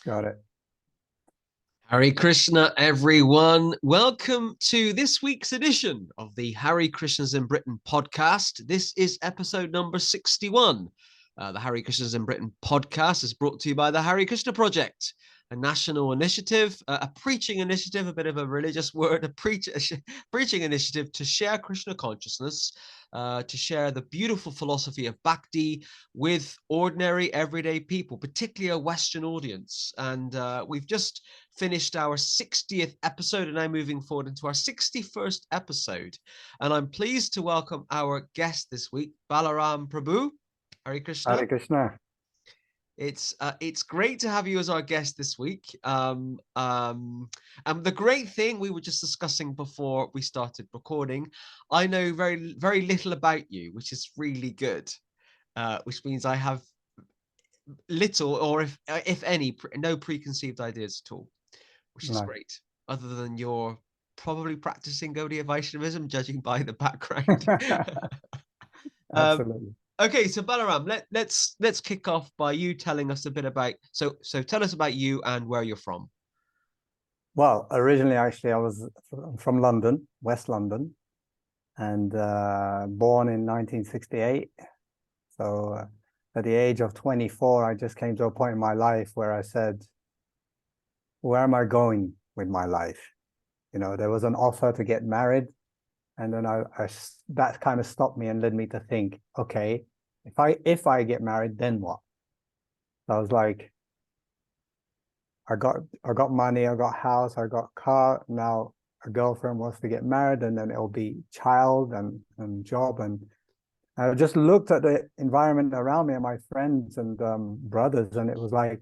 Got it. Hare Krishna, everyone. Welcome to this week's edition of the Hare Krishnas in Britain podcast. This is episode number 61. The Hare Krishnas in Britain podcast is brought to you by the Hare Krishna Project, a national initiative, a preaching initiative, a bit of a religious word, a preaching initiative to share Krishna consciousness, to share the beautiful philosophy of bhakti with ordinary, everyday people, particularly a Western audience. And we've just finished our 60th episode and now moving forward into our 61st episode. And I'm pleased to welcome our guest this week, Balaram Prabhu. Hare Krishna. Hare Krishna. It's great to have you as our guest this week. And the great thing we were just discussing before we started recording, I know very, very little about you, which is really good, which means I have little, or if any, no preconceived ideas at all, which is great, other than you're probably practicing Gaudiya Vaishnavism, judging by the background. Absolutely. Okay, so Balaram, let's kick off by you telling us a bit about, so tell us about you and where you're from. Well, originally, actually, I was from London, West London, and born in 1968. So at the age of 24, I just came to a point in my life where I said, where am I going with my life? You know, there was an offer to get married. And then that kind of stopped me and led me to think, okay, if I get married, then what? So I was like, I got money, I got house, I got car. Now a girlfriend wants to get married, and then it'll be child and job. And I just looked at the environment around me and my friends and brothers, and it was like,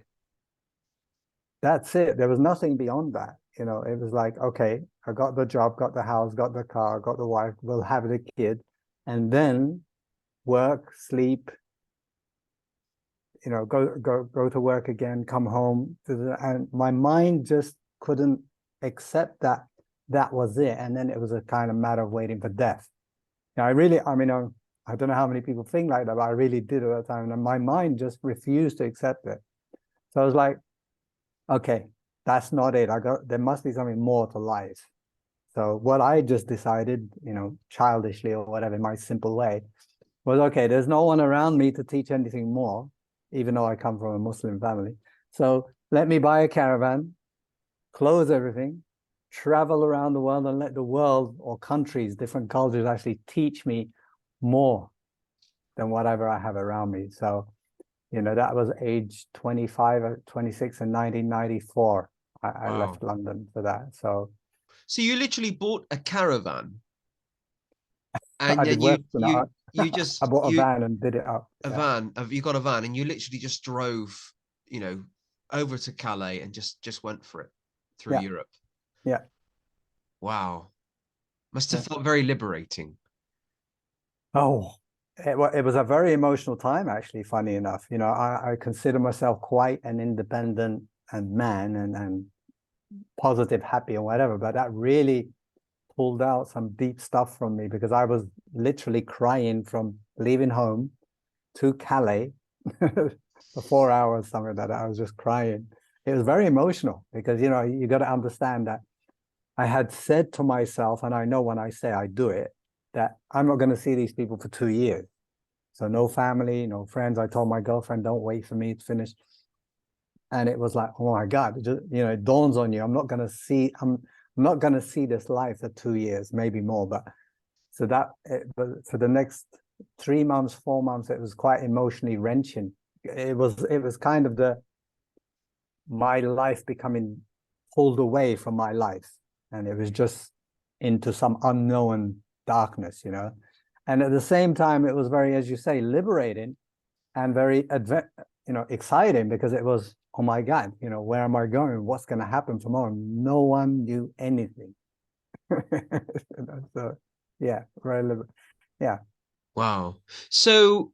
that's it. There was nothing beyond that. You know, it was like, okay, I got the job, got the house, got the car, got the wife, we'll have the kid, and then work, sleep, you know, go to work again, come home. And my mind just couldn't accept that was it. And then it was a kind of matter of waiting for death. Now, I don't know how many people think like that, but I really did at that time. And my mind just refused to accept it. So I was like, okay, that's not it. There must be something more to life. So what I just decided, you know, childishly or whatever, in my simple way, was, okay, there's no one around me to teach anything more, even though I come from a Muslim family. So let me buy a caravan, close everything, travel around the world, and let the world or countries, different cultures, actually teach me more than whatever I have around me. So, you know, that was age 25 or 26 in 1994. I left London for that. So you literally bought a caravan, and I then you just I bought a van and did it up. You got a van, and you literally just drove, you know, over to Calais and just went for it through Europe. Yeah. Wow. Must have felt very liberating. Oh, it was a very emotional time, actually, funny enough. You know, I consider myself quite an independent man and positive, happy, and whatever, but that really pulled out some deep stuff from me, because I was literally crying from leaving home to Calais for 4 hours, something like that. I was just crying. It was very emotional, because, you know, you got to understand that I had said to myself, and I know when I say I do it, that I'm not going to see these people for 2 years. So no family, no friends. I told my girlfriend, don't wait for me to finish. And it was like, oh my God, you know, it dawns on you. I'm not going to see this life for 2 years, maybe more. But so but for the next 3 months, 4 months, it was quite emotionally wrenching. It was kind of my life becoming pulled away from my life. And it was just into some unknown darkness, you know. And at the same time, it was very, as you say, liberating and very, you know, exciting, because it was, oh my God, you know, where am I going? What's going to happen tomorrow? No one knew anything. So, yeah, very liberating. Yeah. Wow. So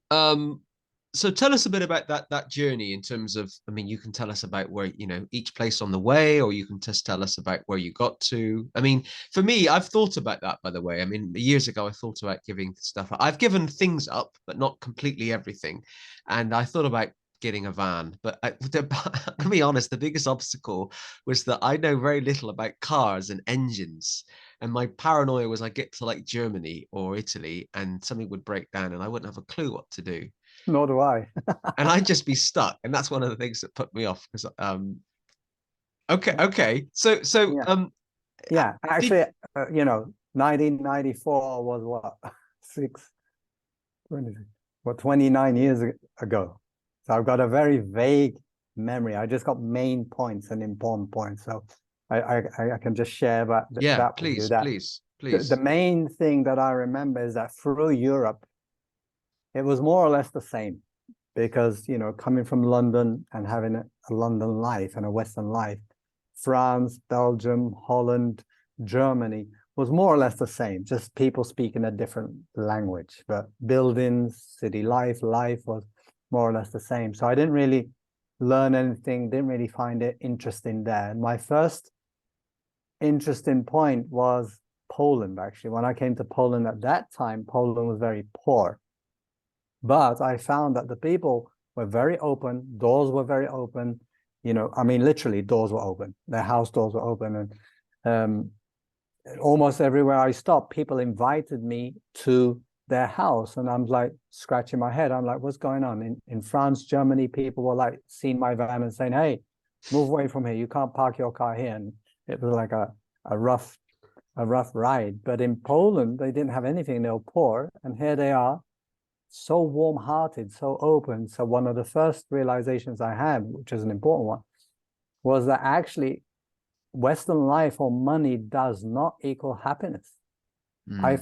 tell us a bit about that journey in terms of, I mean, you can tell us about where, you know, each place on the way, or you can just tell us about where you got to. I mean, for me, I've thought about that, by the way. I mean, years ago, I thought about giving stuff up. I've given things up, but not completely everything. And I thought about getting a van. But I'm gonna be honest, the biggest obstacle was that I know very little about cars and engines. And my paranoia was I get to like Germany or Italy and something would break down and I wouldn't have a clue what to do. Nor do I. And I'd just be stuck. And that's one of the things that put me off because okay. So Yeah. Yeah. did Actually, 1994 was what? 29 years ago. So I've got a very vague memory. I just got main points and important points. So I can just share that with you. The main thing that I remember is that through Europe, it was more or less the same because, coming from London and having a London life and a Western life, France, Belgium, Holland, Germany was more or less the same, just people speaking a different language. But buildings, city life was more or less the same. So I didn't really learn anything, didn't really find it interesting there. My first interesting point was Poland, actually. When I came to Poland at that time, Poland was very poor. But I found that the people were very open, doors were very open, literally doors were open. Their house doors were open. And almost everywhere I stopped, people invited me to their house. And I'm like scratching my head. I'm like, what's going on? In France, Germany, people were like seeing my van and saying, hey, move away from here. You can't park your car here. And it was like a rough ride. But in Poland, they didn't have anything. They were poor. And here they are, so warm-hearted, so open. So one of the first realizations I had, which is an important one, was that actually Western life or money does not equal happiness. I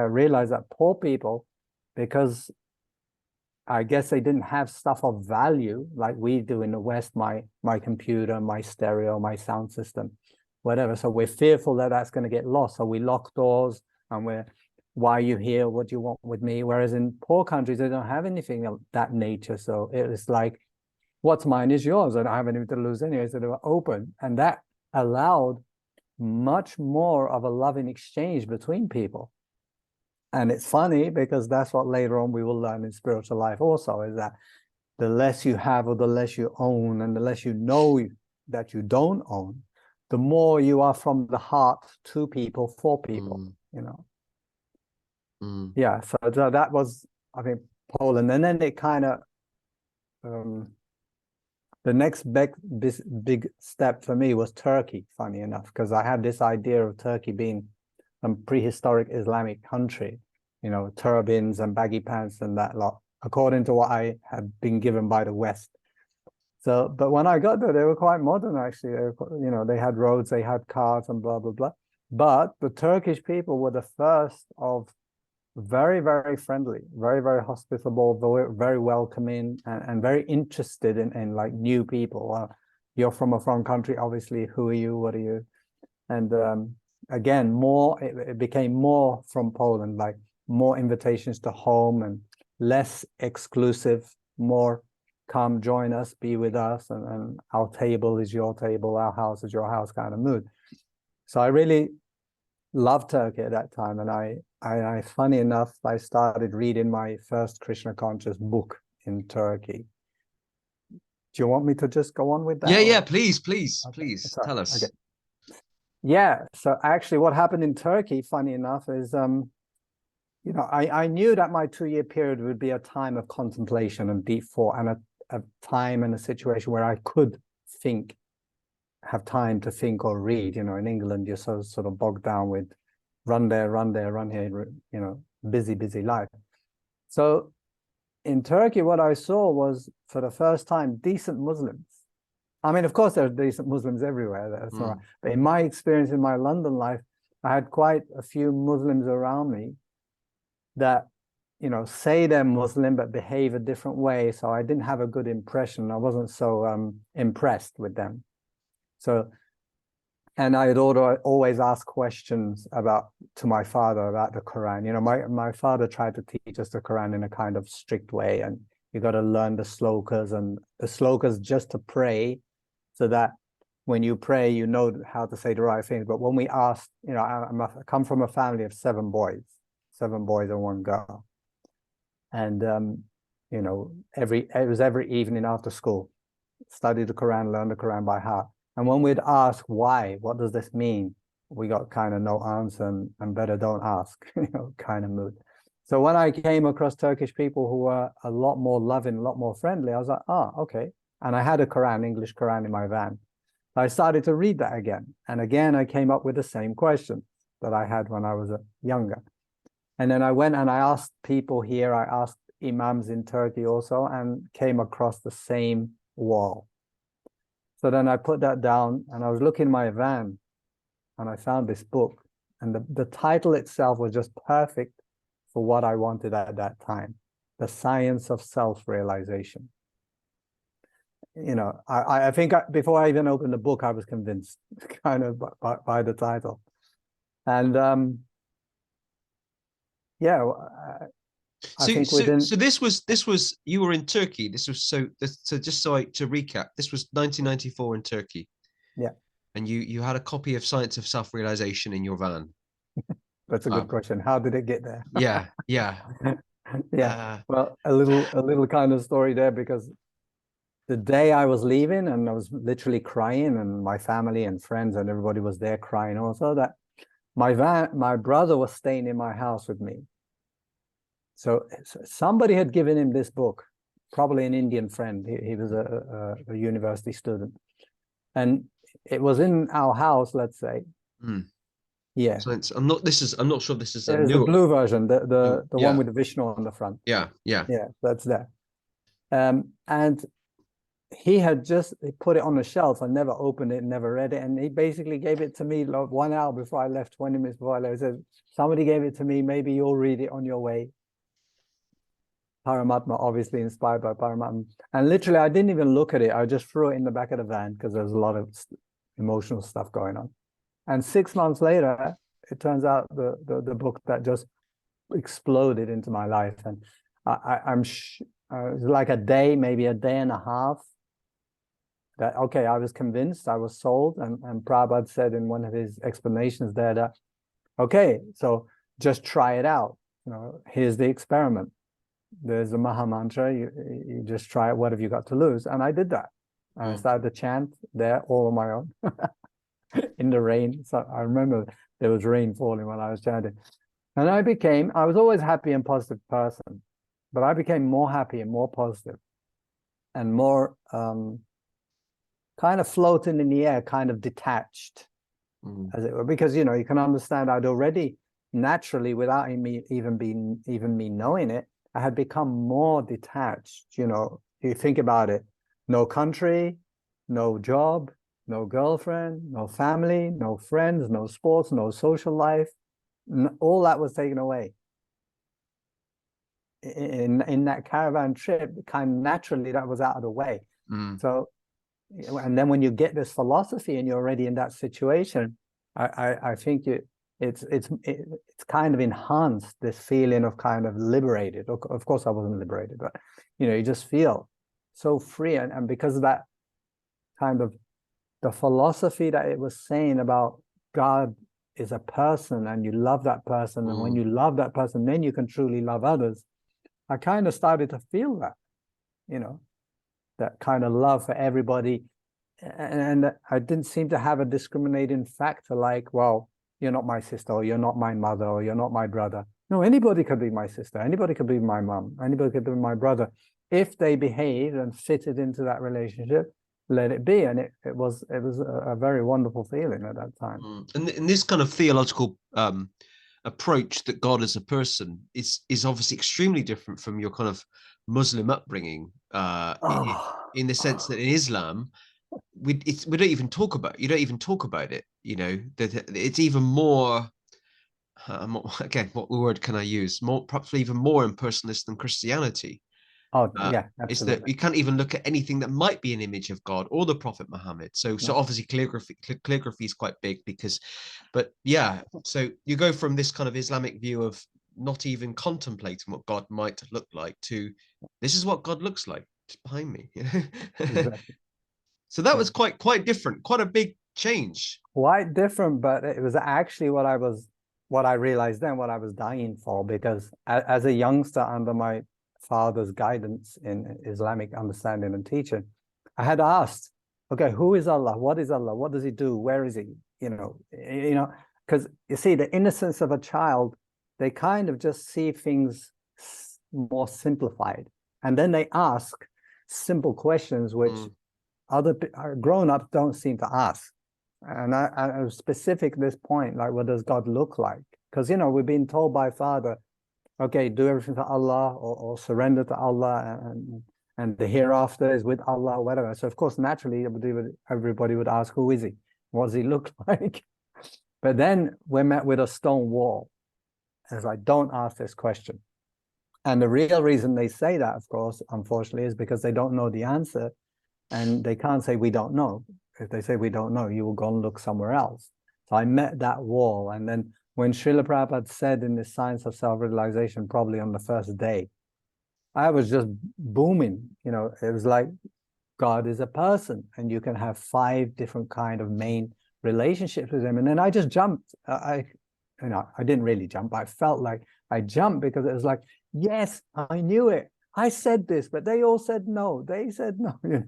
realized that poor people, because I guess they didn't have stuff of value like we do in the West, my computer, my stereo, my sound system, whatever. So we're fearful that that's going to get lost. So we lock doors and why are you here? What do you want with me? Whereas in poor countries, they don't have anything of that nature. So it's like, what's mine is yours. I don't have anything to lose anyway. So they were open. And that allowed much more of a loving exchange between people. And it's funny because that's what later on we will learn in spiritual life also, is that the less you have or the less you own and the less you know that you don't own, the more you are from the heart to people, for people, Yeah, so that was, I think, Poland. And then it kind of, the next big step for me was Turkey, funny enough, because I had this idea of Turkey being some prehistoric Islamic country, turbans and baggy pants and that lot, according to what I had been given by the West. So, but when I got there, they were quite modern, actually. They had roads, they had cars and blah, blah, blah. But the Turkish people were the first of very, very friendly, very, very hospitable, very welcoming, and very interested in like new people. You're from a foreign country, obviously. Who are you? What are you? And again, it became more from Poland, like more invitations to home and less exclusive, more come join us, be with us, and our table is your table, our house is your house kind of mood. So I really loved Turkey at that time, and I funny enough, I started reading my first Krishna conscious book in Turkey. Do you want me to just go on with that? Yeah, please tell us. Okay. Yeah, so actually what happened in Turkey, funny enough, is I knew that my 2-year period would be a time of contemplation and deep thought, and a time and a situation where I could have time to think or read. In England, you're sort of bogged down with run there, run here, busy life. So in Turkey, what I saw was, for the first time, decent Muslims. I mean, of course, there are decent Muslims everywhere. That's not right. But in my experience in my London life, I had quite a few Muslims around me that, say they're Muslim, but behave a different way. So I didn't have a good impression. I wasn't so impressed with them. So, and I had always asked questions to my father about the Quran. My father tried to teach us the Quran in a kind of strict way, and you got to learn the slokas, and the slokas just to pray, so that when you pray, you know how to say the right things. But when we asked, I come from a family of 7 boys and 1 girl, and you know, it was every evening after school, study the Quran, learn the Quran by heart. And when we'd ask why, what does this mean, we got kind of no answer, and better don't ask, you know, kind of mood. So when I came across Turkish people who were a lot more loving, a lot more friendly, I was like, oh, okay. And I had a Quran, English Quran in my van. I started to read that again. And again, I came up with the same question that I had when I was younger. And then I went and I asked people here, I asked imams in Turkey also, and came across the same wall. So then I put that down and I was looking in my van and I found this book. And the title itself was just perfect for what I wanted at that time. The Science of Self-Realization. You know, I think before I even opened the book, I was convinced kind of by the title. And yeah, I think within... So this was you were in Turkey. This was so just to recap, this was 1994 in Turkey. Yeah. And you had a copy of Science of Self-Realization in your van. That's a good question. How did it get there? Yeah. Yeah. Well, a little kind of story there, because the day I was leaving, and I was literally crying, and my family and friends and everybody was there crying also, that my brother was staying in my house with me. So somebody had given him this book, probably an Indian friend. He was a university student, and it was in our house, let's say. Yeah. So I'm not sure this is There's the blue version, the one with the Vishnu on the front. Yeah. That's there. And he put it on the shelf and never opened it, never read it. And he basically gave it to me like 1 hour before I left, 20 minutes before I left. He said, somebody gave it to me, maybe you'll read it on your way. Paramatma, obviously inspired by Paramatma. And literally, I didn't even look at it. I just threw it in the back of the van because there's a lot of emotional stuff going on. And 6 months later, it turns out the book that just exploded into my life. And it was like a day, maybe a day and a half, that, okay, I was convinced, I was sold. And Prabhupada said in one of his explanations there that, okay, so just try it out. You know, here's the experiment. There's a Maha Mantra, you just try it, what have you got to lose? And I did that. And I started to chant there all on my own in the rain. So I remember there was rain falling when I was chanting. And I was always a happy and positive person, but I became more happy and more positive and more kind of floating in the air, kind of detached, as it were, because, you know, you can understand I'd already naturally, without me even knowing it, I had become more detached. You know, you think about it, no country, no job, no girlfriend, no family, no friends, no sports, no social life. All that was taken away. In that caravan trip, kind of naturally that was out of the way. So, and then when you get this philosophy and you're already in that situation, I think it's kind of enhanced this feeling of kind of liberated. Of course, I wasn't liberated, but you know, you just feel so free, and because of that kind of the philosophy that it was saying about God is a person, and you love that person, and when you love that person, then you can truly love others. I kind of started to feel that, you know, that kind of love for everybody. And I didn't seem to have a discriminating factor like, well, you're not my sister, or you're not my mother, or you're not my brother. No, anybody could be my sister. Anybody could be my mom. Anybody could be my brother. If they behaved and fitted into that relationship, let it be. And it was a very wonderful feeling at that time. And this kind of theological approach that God as a person is obviously extremely different from your kind of Muslim upbringing, in the sense that in Islam, we don't even talk about it. You don't even talk about it. You know, that it's even more. Again, what word can I use? Perhaps even more impersonalist than Christianity. Oh, yeah, absolutely. Is that you can't even look at anything that might be an image of God or the Prophet Muhammad. So obviously calligraphy is quite big but yeah. So you go from this kind of Islamic view of not even contemplating what God might look like to this is what God looks like just behind me. You know? Exactly. So that was quite different, quite a big change. Quite different, but it was actually what I realized then, what I was dying for, because as a youngster under my father's guidance in Islamic understanding and teaching, I had asked, okay, who is Allah? What is Allah? What does he do? Where is he? Because you see, the innocence of a child, they kind of just see things more simplified. And then they ask simple questions, which other grown-ups don't seem to ask. And I was specific at this point, like, what does God look like? Because, we've been told by Father, okay, do everything to Allah or surrender to Allah, and the hereafter is with Allah, or whatever. So, of course, naturally, everybody would ask, who is he? What does he look like? But then we're met with a stone wall. And it's like, don't ask this question. And the real reason they say that, of course, unfortunately, is because they don't know the answer. And they can't say, we don't know. If they say, we don't know, you will go and look somewhere else. So I met that wall. And then when Srila Prabhupada said in the Science of Self-Realization, probably on the first day, I was just booming. It was like, God is a person, and you can have 5 different kind of main relationships with him. And then I just jumped. I didn't really jump. I felt like I jumped because it was like, yes, I knew it. I said this, but they all said no. They said no, It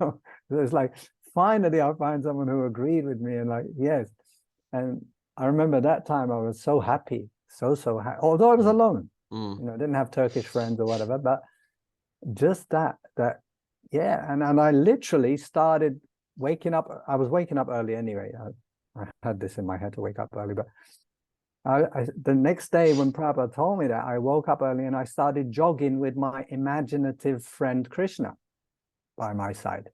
was like, finally, I'll find someone who agreed with me and like, yes. And I remember that time I was so happy, so happy, although I was alone, I didn't have Turkish friends or whatever, but just that, yeah. And I literally started waking up. I was waking up early anyway. I had this in my head to wake up early, but the next day when Prabhupada told me that, I woke up early and I started jogging with my imaginative friend Krishna by my side.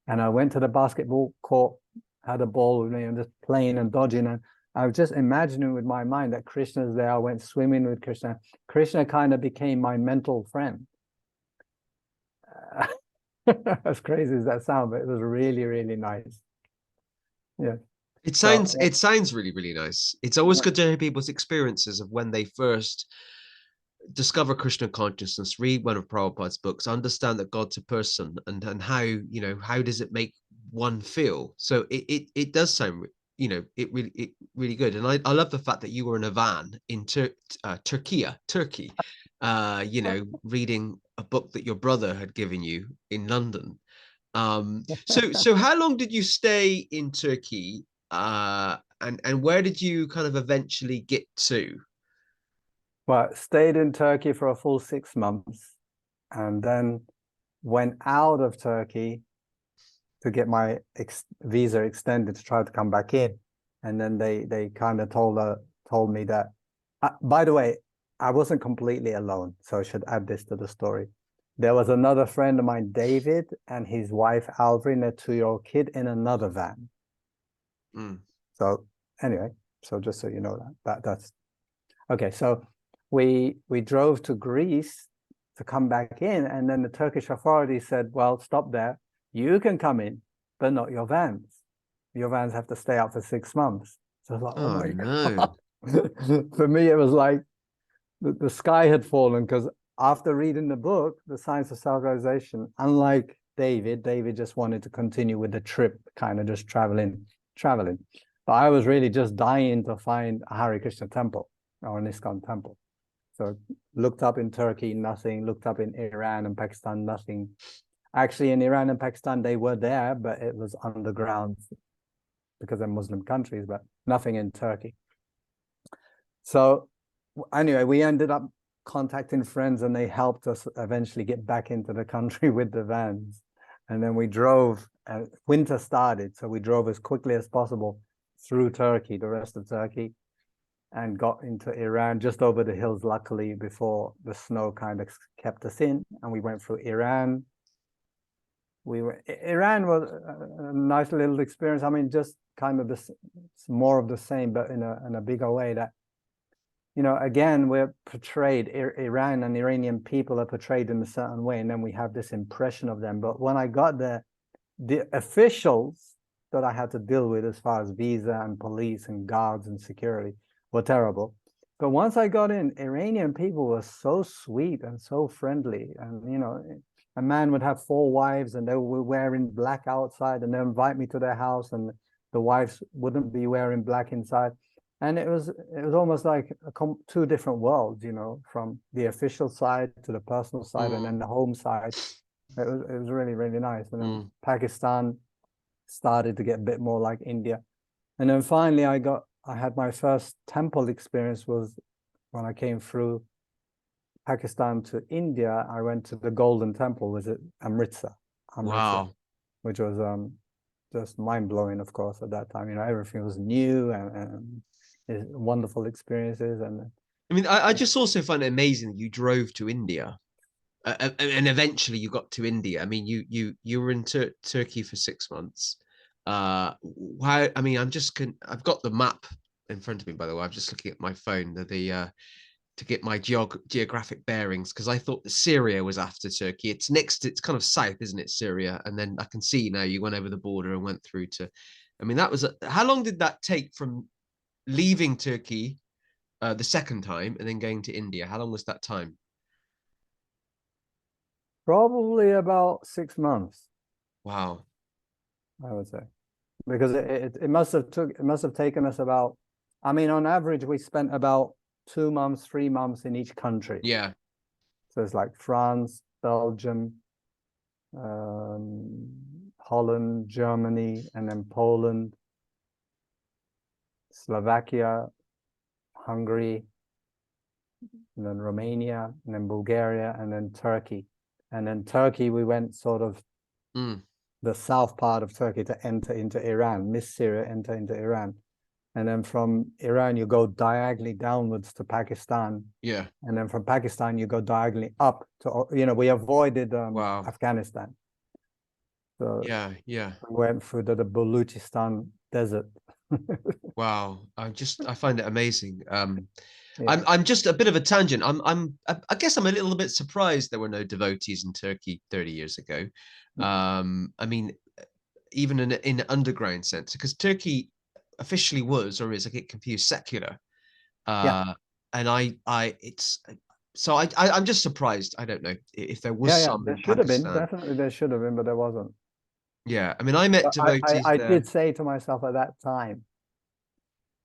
And I went to the basketball court, had a ball with me, and just playing and dodging. And I was just imagining with my mind that Krishna's there. I went swimming with Krishna. Krishna kind of became my mental friend. As crazy as that sounds, but it was really, really nice. Yeah. It sounds really, really nice. It's always good to hear people's experiences of when they first discover Krishna consciousness, read one of Prabhupada's books, understand that God's a person, and how, how does it make one feel? So it does sound, it really good. And I love the fact that you were in a van in Turkey, reading a book that your brother had given you in London. So how long did you stay in Turkey? And where did you kind of eventually get to? Well, stayed in Turkey for a full 6 months, and then went out of Turkey to get my visa extended to try to come back in. And then they kind of told me that, by the way, I wasn't completely alone, so I should add this to the story. There was another friend of mine, David, and his wife, Alvin, and their 2-year-old kid in another van. So anyway, so just so you know that's okay. So we drove to Greece to come back in, and then the Turkish authorities said, well, stop there. You can come in, but not your vans. Your vans have to stay out for 6 months. So I was like, oh my God. For me, it was like the sky had fallen, because after reading the book, The Science of Self-Realization, unlike David just wanted to continue with the trip, kind of just traveling. But I was really just dying to find a Hare Krishna temple or an Iskcon temple. So looked up in Turkey, nothing. Looked up in Iran and Pakistan, nothing. Actually, in Iran and Pakistan, they were there, but it was underground because they're Muslim countries, but nothing in Turkey. So anyway, we ended up contacting friends, and they helped us eventually get back into the country with the vans. And then we drove, winter started, so we drove as quickly as possible through Turkey, the rest of Turkey, and got into Iran just over the hills, luckily, before the snow kind of kept us in. And we went through Iran. Iran was a nice little experience. I mean, just kind of this, more of the same, but in a bigger way. That, again, we're portrayed, Iran and Iranian people are portrayed in a certain way, and then we have this impression of them. But when I got there, the officials that I had to deal with, as far as visa and police and guards and security, were terrible. But once I got in, Iranian people were so sweet and so friendly. And, a man would have 4 wives, and they were wearing black outside, and they invite me to their house, and the wives wouldn't be wearing black inside. And it was almost like two different worlds, you know, from the official side to the personal side, and then the home side. It was really, really nice. And then Pakistan started to get a bit more like India. And then finally I had my first temple experience was when I came through Pakistan to India. I went to the Golden Temple, was it Amritsar, Wow. which was just mind-blowing, of course, at that time. You know, everything was new and wonderful experiences. And I mean, I just also find it amazing that you drove to India, and eventually you got to India. I mean, you were in Turkey for 6 months. Why? I mean, I've got the map in front of me, by the way. I'm just looking at my phone, to get my geographic bearings, because I thought that Syria was after Turkey. It's it's kind of south, isn't it, Syria? And then I can see now you went over the border and went through to, I mean, how long did that take from leaving Turkey the second time and then going to India? How long was that time? probably about 6 months, Wow. I would say, because it must have taken us about, I mean, on average, we spent about 2 months, 3 months in each country. Yeah. So it's like France, Belgium, Holland, Germany, and then Poland, Slovakia, Hungary, and then Romania, and then Bulgaria, and then Turkey. And then Turkey, we went sort of the south part of Turkey to enter into Iran, miss Syria, enter into Iran. And then from Iran, you go diagonally downwards to Pakistan. Yeah. And then from Pakistan, you go diagonally up to, you know, we avoided Wow. Afghanistan. So Yeah. Yeah. we went through the Baluchistan desert. Wow. I find it amazing. Yeah. I'm just a bit of a tangent. I guess I'm a little bit surprised there were no devotees in Turkey 30 years ago. I mean, even in an underground sense, because Turkey officially was, or is, I get confused, secular. Yeah. And I'm just surprised. I don't know if there was Yeah. some There in should have been. Pakistan. Definitely there should have been, but there wasn't. Yeah, I mean, I met But devotees I there. did say to myself at that time,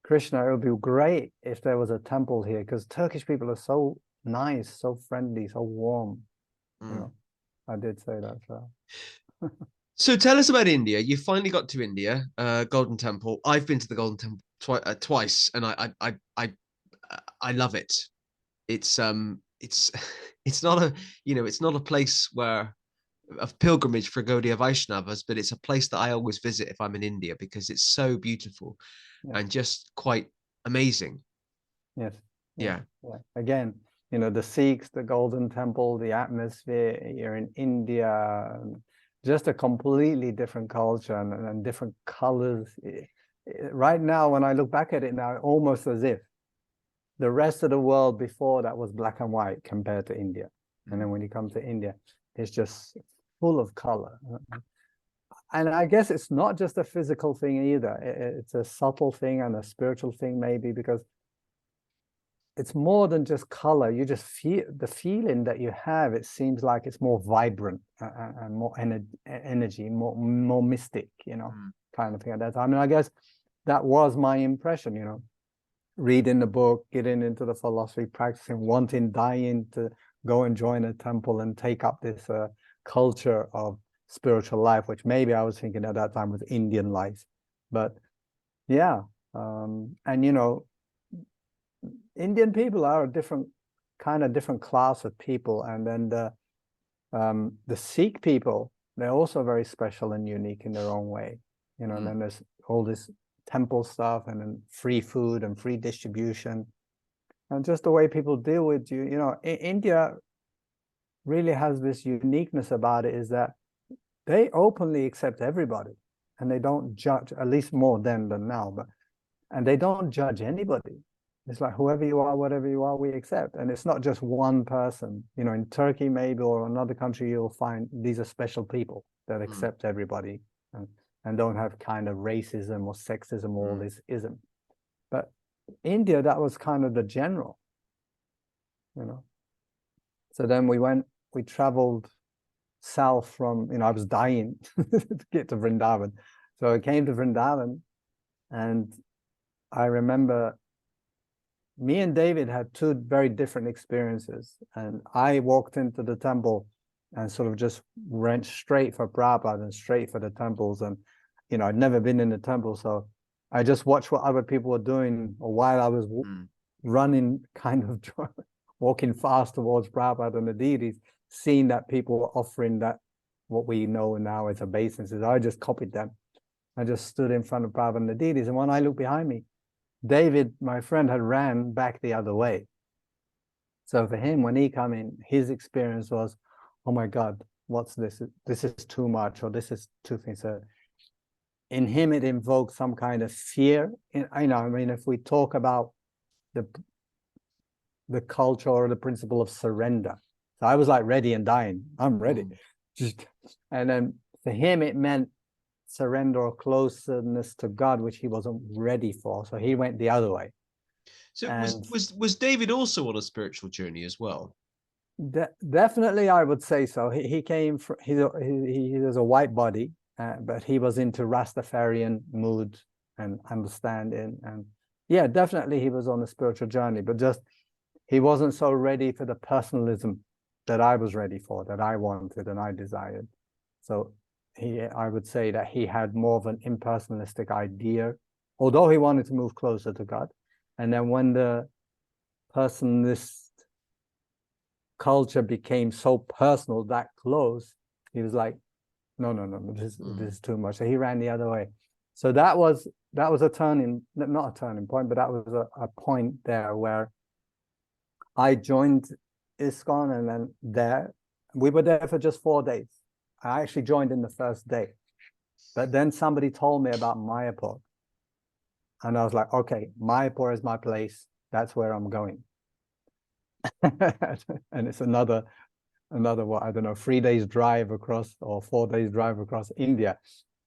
Krishna, it would be great if there was a temple here, because Turkish people are so nice, so friendly, so warm. You know, I did say that. So tell us about India. You finally got to India, Golden Temple. I've been to the Golden Temple twice, and I love it. It's it's not a, it's not a place where of pilgrimage for Gaudiya Vaishnavas, but it's a place that I always visit if I'm in India, because it's so beautiful and just quite amazing. Yes. Yeah. Again, you know, the Sikhs, the Golden Temple, the atmosphere, you're in India, just a completely different culture and different colors. Right now, when I look back at it now, almost as if the rest of the world before that was black and white compared to India. And then when you come to India, it's just full of color. And I guess it's not just a physical thing either. It's a subtle thing and a spiritual thing, maybe, because it's more than just color. You just feel the feeling that you have. It seems like it's more vibrant and more energy, more mystic, you know, kind of thing at that time. I mean, I guess that was my impression, you know, reading the book, getting into the philosophy, practicing, wanting, dying to go and join a temple and take up this culture of spiritual life, which maybe I was thinking at that time was Indian life. But yeah, and you know, Indian people are a different class of people. And then the Sikh people, they're also very special and unique in their own way, you know. And then there's all this temple stuff, and then free food and free distribution, and just the way people deal with you. You know, India really has this uniqueness about it, is that they openly accept everybody, and they don't judge, at least more then than now, and they don't judge anybody. It's like, whoever you are, whatever you are, we accept. And it's not just one person. You know, in Turkey maybe, or another country, you'll find these are special people that accept everybody and don't have kind of racism or sexism or all this ism. But India, that was kind of the general, you know. So then we traveled south from, you know, I was dying to get to Vrindavan. So I came to Vrindavan, and I remember me and David had two very different experiences. And I walked into the temple and sort of just went straight for Prabhupada and straight for the temples. And, you know, I'd never been in the temple. So I just watched what other people were doing, or while I was running, kind of walking fast towards Prabhupada and the deities, seeing that people were offering that, what we know now as obeisances. I just copied them. I just stood in front of Prabhupada and the deities. And when I looked behind me, David, my friend, had ran back the other way. So for him, when he came in, his experience was, oh my God, what's this? This is too much, or this is too things. So in him, it invoked some kind of fear. I know, I mean, if we talk about the culture or the principle of surrender. So I was like ready and dying. I'm ready. And then for him, it meant surrender or closeness to God, which he wasn't ready for. So he went the other way. So was David also on a spiritual journey as well? Definitely, I would say so. He came from, he has a white body, but he was into Rastafarian mood and understanding. And yeah, definitely he was on a spiritual journey, but just he wasn't so ready for the personalism that I was ready for, that I wanted and I desired. So I would say that he had more of an impersonalistic idea, although he wanted to move closer to God. And then when the personalist culture became so personal, that close, he was like, no, this is too much. So he ran the other way. So that was a turning, not a turning point, but that was a point there where I joined Iskcon, and then we were there for just 4 days. I actually joined in the first day, but then somebody told me about Mayapur, and I was like, okay, Mayapur is my place. That's where I'm going. And it's another what, I don't know, 3 days drive across, or 4 days drive across India.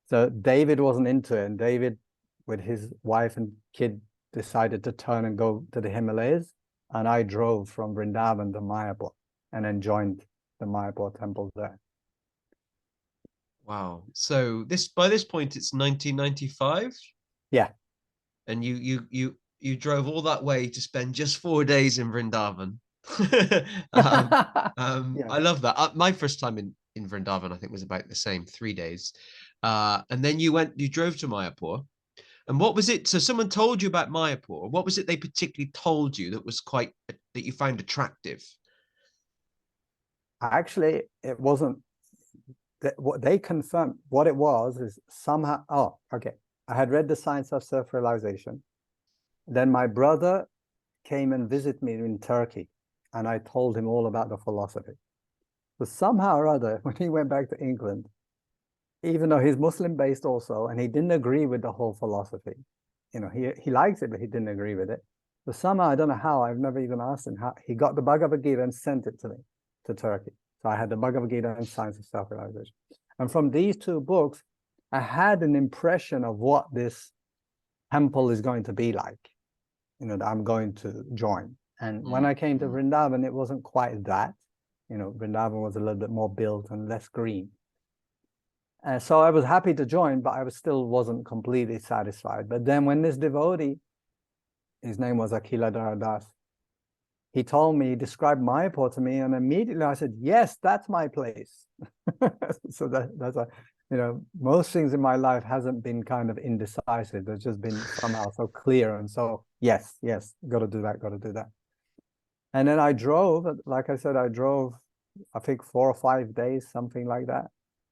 So David wasn't into it, and David, with his wife and kid, decided to turn and go to the Himalayas, and I drove from Vrindavan to Mayapur and then joined the Mayapur temple there. Wow. So by this point it's 1995. Yeah. And you drove all that way to spend just 4 days in Vrindavan. Yeah. I love that. My first time in Vrindavan, I think, was about the same, 3 days. And then you drove to Mayapur. And what was it? So someone told you about Mayapur. What was it they particularly told you that was that you found attractive? Actually, it wasn't what they confirmed. What it was is somehow, oh, okay. I had read The Science of Self-Realization. Then my brother came and visited me in Turkey, and I told him all about the philosophy. But somehow or other, when he went back to England, even though he's Muslim-based also, and he didn't agree with the whole philosophy, you know, he likes it, but he didn't agree with it. But somehow, I don't know how, I've never even asked him how, he got the Bhagavad Gita and sent it to me, to Turkey. So I had the Bhagavad Gita and Science of Self-Realization. And from these two books, I had an impression of what this temple is going to be like, you know, that I'm going to join. And when I came to Vrindavan, it wasn't quite that. You know, Vrindavan was a little bit more built and less green. So I was happy to join, but I still wasn't completely satisfied. But then when this devotee, his name was Akila Daradas, he told me, he described Mayapur to me, and immediately I said, yes, that's my place. So that's a, you know, most things in my life hasn't been kind of indecisive. It's just been somehow so clear. And so, yes, got to do that. And then I drove, like I said, I think 4 or 5 days, something like that.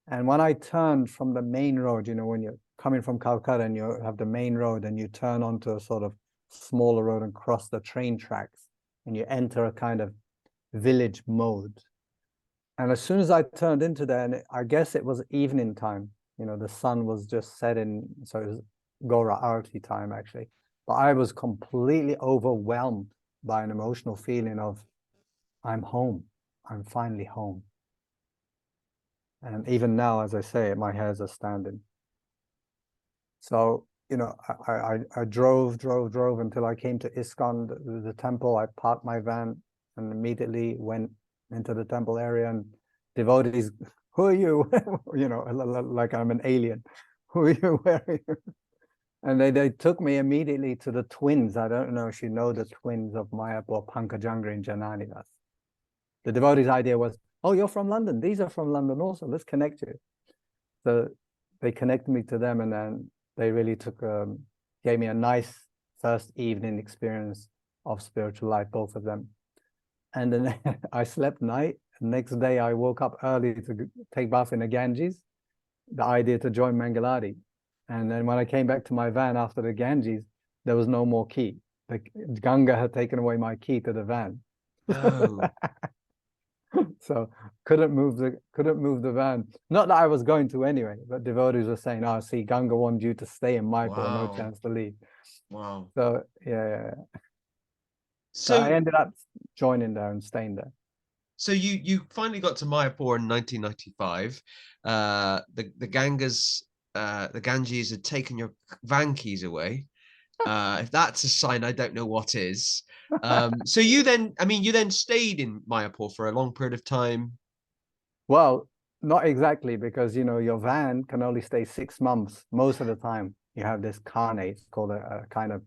And when I turned from the main road, you know, when you're coming from Calcutta and you have the main road and you turn onto a sort of smaller road and cross the train tracks, and you enter a kind of village mode. And as soon as I turned into there, and I guess it was evening time, you know, the sun was just setting, so it was Gora Arati time actually. But I was completely overwhelmed by an emotional feeling of, I'm home. I'm finally home. And even now, as I say, my hairs are standing. So, you know, I drove until I came to Iskcon, the temple. I parked my van and immediately went into the temple area, and devotees, who are you? You know, like I'm an alien. Who are you? Where are you? And they took me immediately to the twins. I don't know if you know the twins of Mayapur, Pankajanga and Janani. The devotees' idea was, oh, you're from London. These are from London also. Let's connect you. So they connected me to them, and then they really gave me a nice first evening experience of spiritual life, both of them. And then I slept night. The next day I woke up early to take bath in the Ganges. The idea to join Mangaladi. And then when I came back to my van after the Ganges, there was no more key. The Ganga had taken away my key to the van. Oh. So couldn't move the van. Not that I was going to anyway, but devotees were saying, "Oh, see, Ganga wanted you to stay in Mayapur, no Wow. chance to leave." Wow. So yeah. So So I ended up joining there and staying there. so you finally got to Mayapur in 1995. The Ganges had taken your van keys away. If that's a sign, I don't know what is. So you then stayed in Mayapur for a long period of time. Well, not exactly, because your van can only stay 6 months most of the time. You have this carnet, it's called a kind of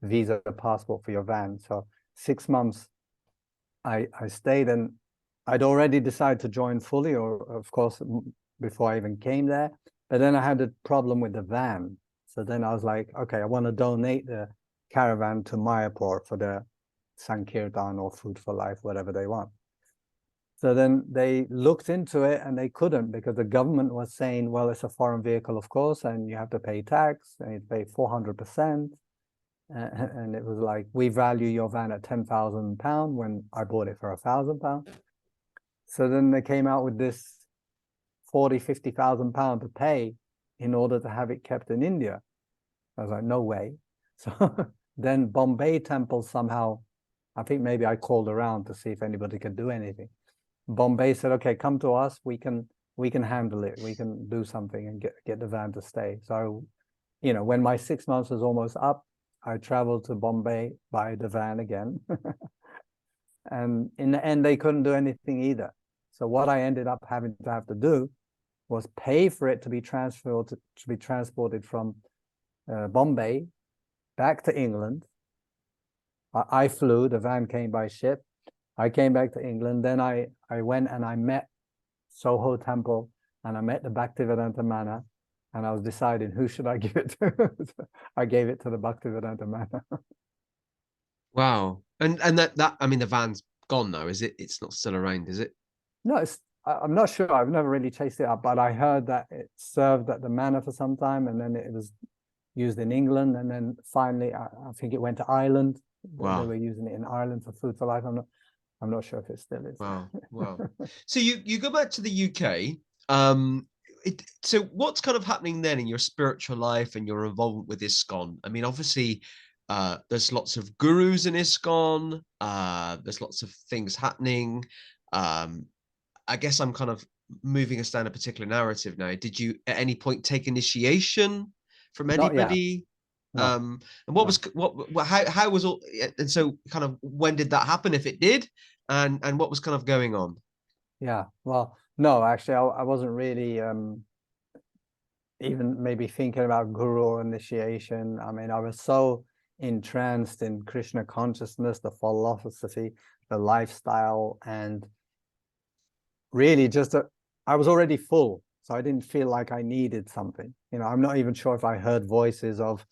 visa passport for your van. So 6 months I stayed, and I'd already decided to join fully, or of course, before I even came there. But then I had a problem with the van. So then I was like, okay, I want to donate the caravan to Mayapur for the Sankirtan or Food for Life, whatever they want. So then they looked into it, and they couldn't, because the government was saying, well, it's a foreign vehicle, of course, and you have to pay tax, and you pay 400%. And it was like, we value your van at £10,000 when I bought it for £1,000. So then they came out with this 50,000 pounds to pay in order to have it kept in India. I was like, no way. So then Bombay Temple somehow, I think maybe I called around to see if anybody could do anything. Bombay said, okay, come to us. We can handle it. We can do something and get the van to stay. So, when my 6 months was almost up, I traveled to Bombay by the van again. And in the end, they couldn't do anything either. So what I ended up having to do was pay for it to be transported from Bombay back to England. I flew, the van came by ship. I came back to England. Then I went and I met Soho Temple, and I met the Bhaktivedanta Mana, and I was deciding who should I give it to. I gave it to the Bhaktivedanta Mana. Wow. And that I mean, the van's gone now, is it? It's not still around, is it? No, I'm not sure. I've never really chased it up, but I heard that it served at the manor for some time, and then it was used in England, and then finally, I think it went to Ireland. Wow. They were using it in Ireland for Food for Life. I'm not sure if it still is. Wow. Wow. So you go back to the UK. So what's kind of happening then in your spiritual life and your involvement with Iskcon? I mean, obviously, there's lots of gurus in Iskcon. There's lots of things happening. I guess I'm kind of moving us down a particular narrative now. Did you at any point take initiation from Not yet. anybody? No. And what was how was all, and so kind of when did that happen, if it did, and what was kind of going on? Yeah. Well, no, actually, I wasn't really even maybe thinking about guru initiation. I mean, I was so entranced in Krishna consciousness, the philosophy, the lifestyle, and really just I was already full, so I didn't feel like I needed something. I'm not even sure if I heard voices of,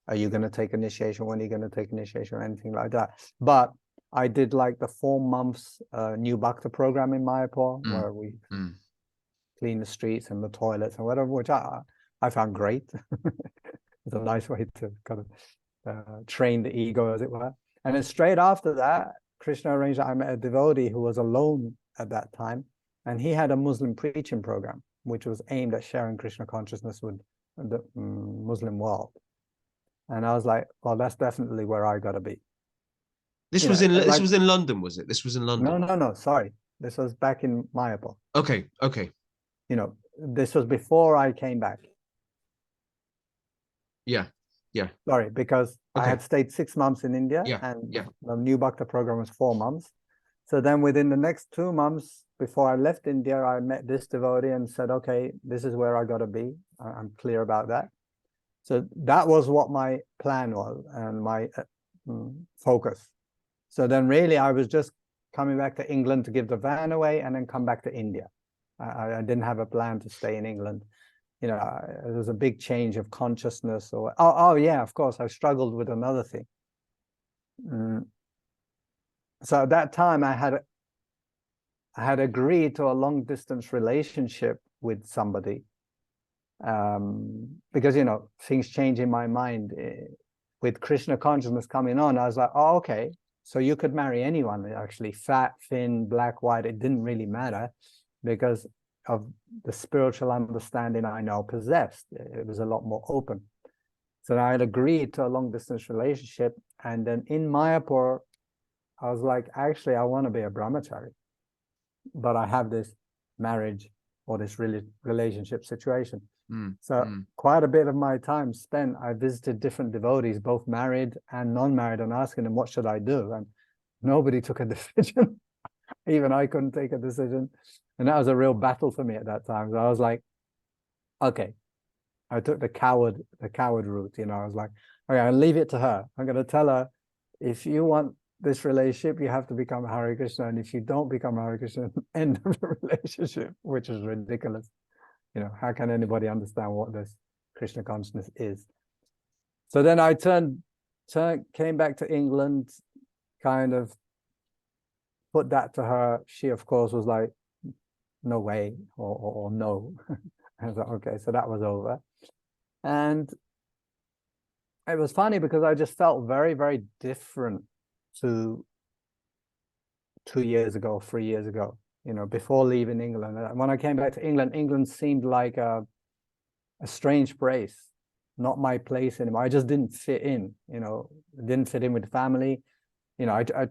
are you going to take initiation, when are you going to take initiation, or anything like that. But I did like the 4 months new Bhakta program in Mayapur, where we clean the streets and the toilets and whatever, which I found great. It's a nice way to kind of train the ego, as it were. And then straight after that, Krishna arranged that I met a devotee who was alone at that time, and he had a Muslim preaching program, which was aimed at sharing Krishna consciousness with the Muslim world. And I was like, well, that's definitely where I got to be. This was in London, was it? This was in London. No, sorry. This was back in Mayapur. Okay. This was before I came back. Yeah. Sorry, because I had stayed 6 months in India, and the new Bhakta program was 4 months. So then within the next 2 months before I left India, I met this devotee and said, okay, this is where I got to be. I'm clear about that. So that was what my plan was and my focus. So then really I was just coming back to England to give the van away and then come back to India. I didn't have a plan to stay in England. You know, it was a big change of consciousness. Or oh yeah, of course, I struggled with another thing. So at that time, I had agreed to a long distance relationship with somebody, because you know things change in my mind. With Krishna consciousness coming on, I was like, oh, okay, so you could marry anyone, actually, fat, thin, black, white. It didn't really matter because of the spiritual understanding I now possessed. It was a lot more open. So I had agreed to a long distance relationship, and then in Mayapur, I was like, actually, I want to be a brahmachari, but I have this marriage or this relationship situation. So quite a bit of my time spent, I visited different devotees, both married and non-married, and asking them, what should I do? And nobody took a decision. Even I couldn't take a decision. And that was a real battle for me at that time. So I was like, okay, I took the coward route. You know, I was like, okay, I'll leave it to her. I'm going to tell her, if you want this relationship, you have to become Hare Krishna. And if you don't become Hare Krishna, end of the relationship, which is ridiculous. You know, how can anybody understand what this Krishna consciousness is? So then I came back to England, kind of put that to her. She, of course, was like, no way, or no. I was like, okay, so that was over. And it was funny because I just felt very, very different to 2 years ago, 3 years ago, you know, before leaving England. When I came back to England, England seemed like a strange place, not my place anymore. I just didn't fit in, you know, didn't fit in with family. You know, I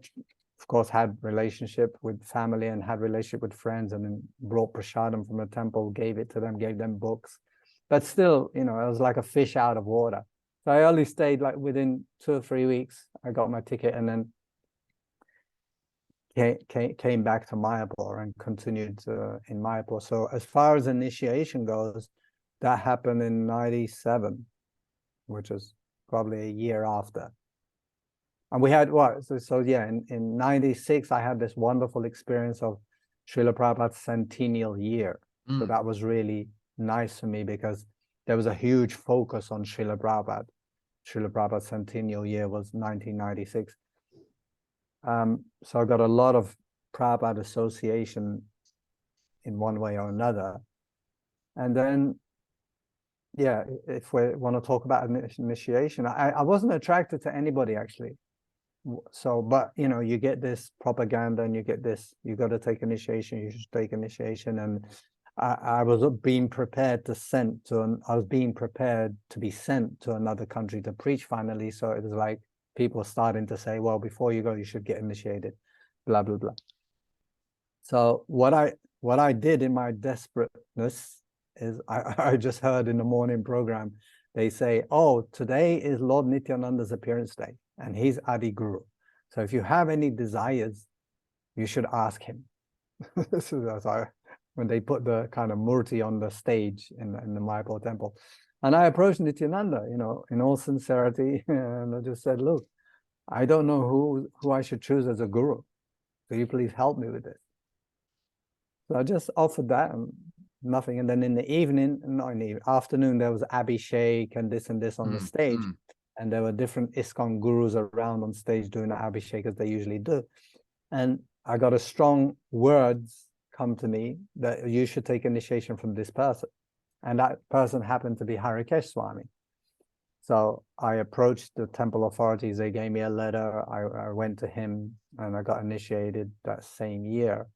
of course had relationship with family and had relationship with friends, and then brought prasadam from the temple, gave it to them, gave them books. But still, you know, I was like a fish out of water. So I only stayed like within 2 or 3 weeks. I got my ticket and then came back to Mayapur and continued in Mayapur. So as far as initiation goes, that happened in 97, which is probably a year after. And we had what? So yeah, in 96, I had this wonderful experience of Srila Prabhupada's centennial year. So that was really nice for me because there was a huge focus on Srila Prabhupada. Srila Prabhupada's centennial year was 1996. So I got a lot of Prabhupada association in one way or another. And then, yeah, if we want to talk about initiation, I wasn't attracted to anybody actually. So, but you know, you get this propaganda and you get this, you got to take initiation, you should take initiation. And I was being prepared to I was being prepared to be sent to another country to preach finally. So it was like, people starting to say, well, before you go, you should get initiated, blah, blah, blah. So what I did in my desperateness is I just heard in the morning program, they say, oh, today is Lord Nityananda's appearance day, and he's Adi Guru. So if you have any desires, you should ask him. So that's when they put the kind of murti on the stage in the Mayapur temple. And I approached Nityananda, you know, in all sincerity, and I just said, look, I don't know who I should choose as a guru. Could you please help me with this? So I just offered that and nothing. And then in the evening, not in the afternoon, there was Abhishek and this on the stage. And there were different Iskcon gurus around on stage doing the Abhishek as they usually do. And I got a strong words come to me that you should take initiation from this person. And that person happened to be Harikesa Swami. So I approached the temple authorities. They gave me a letter. I went to him and I got initiated that same year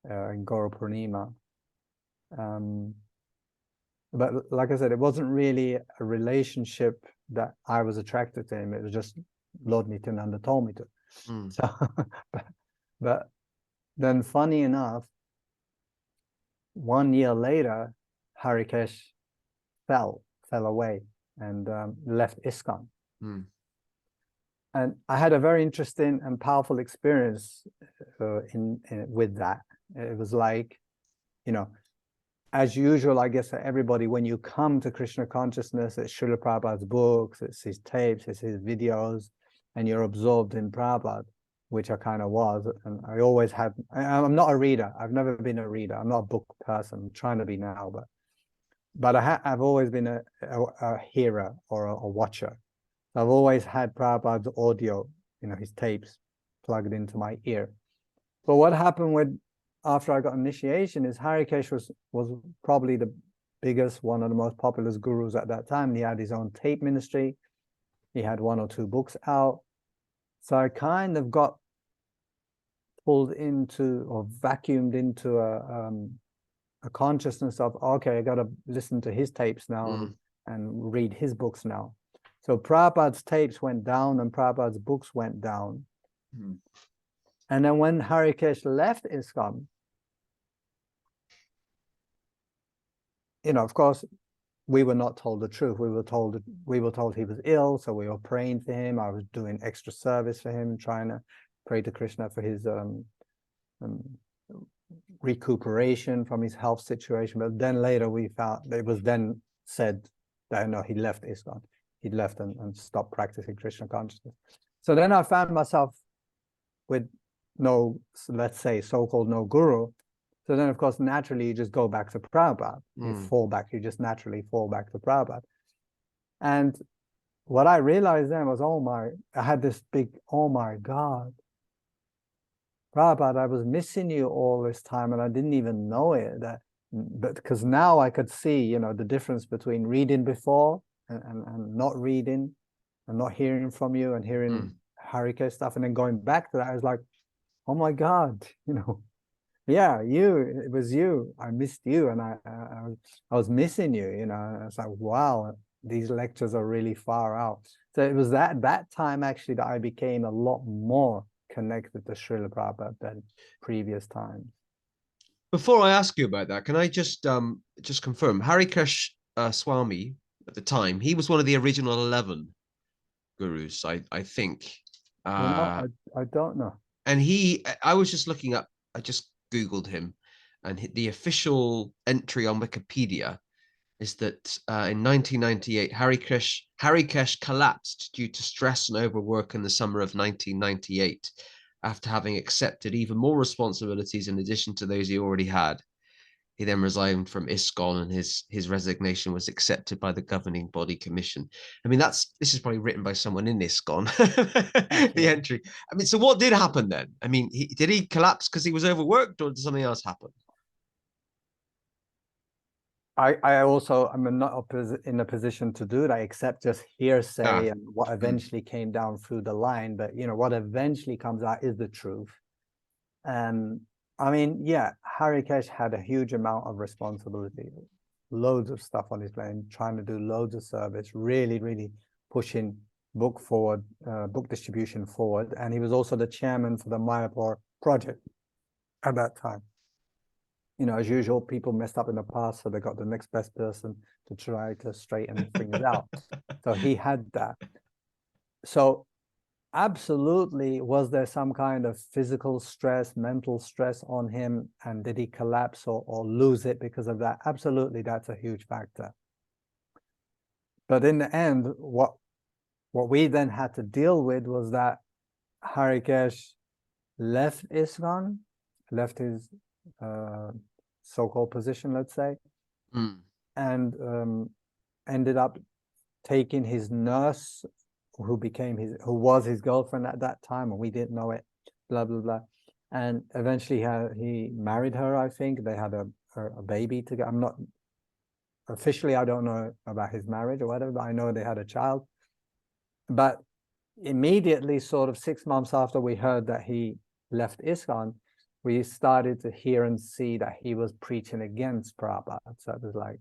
in Guru Purnima. But like I said, it wasn't really a relationship that I was attracted to him. It was just Lord Nityananda told me to. So, but then funny enough, 1 year later, Harikesa fell away and left Iskcon. And I had a very interesting and powerful experience with that. It was like, you know, as usual, I guess, for everybody, when you come to Krishna consciousness, it's Srila Prabhupada's books, it's his tapes, it's his videos, and you're absorbed in Prabhupada, which I kind of was. And I always had, I'm not a reader. I've never been a reader. I'm not a book person. I'm trying to be now, but I've always been a hearer or a watcher. I've always had Prabhupada's audio, his tapes plugged into my ear. But what happened after I got initiation is Harikesa was probably the biggest, one of the most popular gurus at that time. He had his own tape ministry. He had 1 or 2 books out. So I kind of got pulled into or vacuumed into a consciousness of, okay, I got to listen to his tapes now and read his books now. So Prabhupada's tapes went down and Prabhupada's books went down. And then when Harikesa left Iskcon, of course, we were not told the truth. We were told he was ill, so we were praying for him. I was doing extra service for him, trying to pray to Krishna for his recuperation from his health situation. But then later we found it was then said that no, he left Iskcon. He left and stopped practicing Krishna consciousness. So then I found myself with no, let's say, so-called no guru. So then, of course, naturally, you just go back to Prabhupada. You just naturally fall back to Prabhupada. And what I realized then was, I had this big, oh my God, Prabhupada, I was missing you all this time and I didn't even know it. But because now I could see, the difference between reading before and not reading and not hearing from you and hearing Harikesa stuff. And then going back to that, I was like, oh my God, yeah, it was you. I missed you, and I was missing you. I was like, wow, these lectures are really far out. So it was that time actually that I became a lot more connected to Srila Prabhupada than previous times. Before I ask you about that, can I just confirm? Harikesa Swami at the time, he was one of the original 11 gurus, I think. I don't know. And I was just looking up. I just Googled him, and the official entry on Wikipedia is that in 1998, Harikesa collapsed due to stress and overwork in the summer of 1998, after having accepted even more responsibilities in addition to those he already had. He then resigned from Iskcon, and his resignation was accepted by the governing body commission. I mean, this is probably written by someone in Iskcon, the entry. I mean, so what did happen then? I mean, did he collapse because he was overworked, or did something else happen? I also am not in a position to do that, except just hearsay and what eventually came down through the line. But what eventually comes out is the truth. And I mean, yeah, Harikesa had a huge amount of responsibility, loads of stuff on his plate, trying to do loads of service, really, really pushing book distribution forward. And he was also the chairman for the Mayapur project at that time. As usual, people messed up in the past, so they got the next best person to try to straighten things out. So he had that. So absolutely, was there some kind of physical stress, mental stress on him, and did he collapse or lose it because of that? Absolutely, that's a huge factor. But in the end, what we then had to deal with was that Harikesa left Iskcon, left his so-called position, let's say, and ended up taking his nurse, who was his girlfriend at that time, and we didn't know it, blah blah blah, and eventually he married her. I think they had a baby together. I'm not officially, I don't know about his marriage or whatever, but I know they had a child. But immediately, sort of 6 months after we heard that he left Iskcon, we started to hear and see that he was preaching against Prabhupada. So it was like,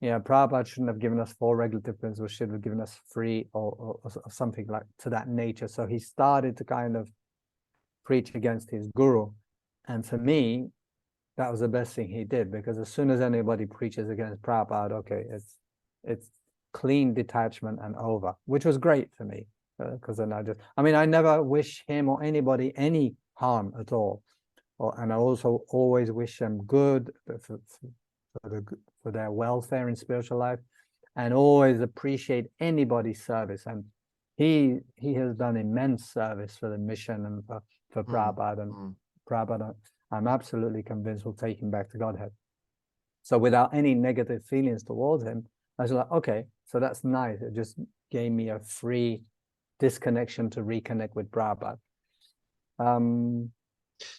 Prabhupada shouldn't have given us 4 regulative principles, should have given us 3 or something like to that nature. So he started to kind of preach against his guru. And for me, that was the best thing he did, because as soon as anybody preaches against Prabhupada, okay, it's clean detachment and over, which was great for me, because then I never wish him or anybody any harm at all. And I also always wish them good for their welfare in spiritual life, and always appreciate anybody's service. And he has done immense service for the mission and for Prabhupada, and Prabhupada, I'm absolutely convinced, will take him back to Godhead. So without any negative feelings towards him, I was like, okay, so that's nice. It just gave me a free disconnection to reconnect with Prabhupada.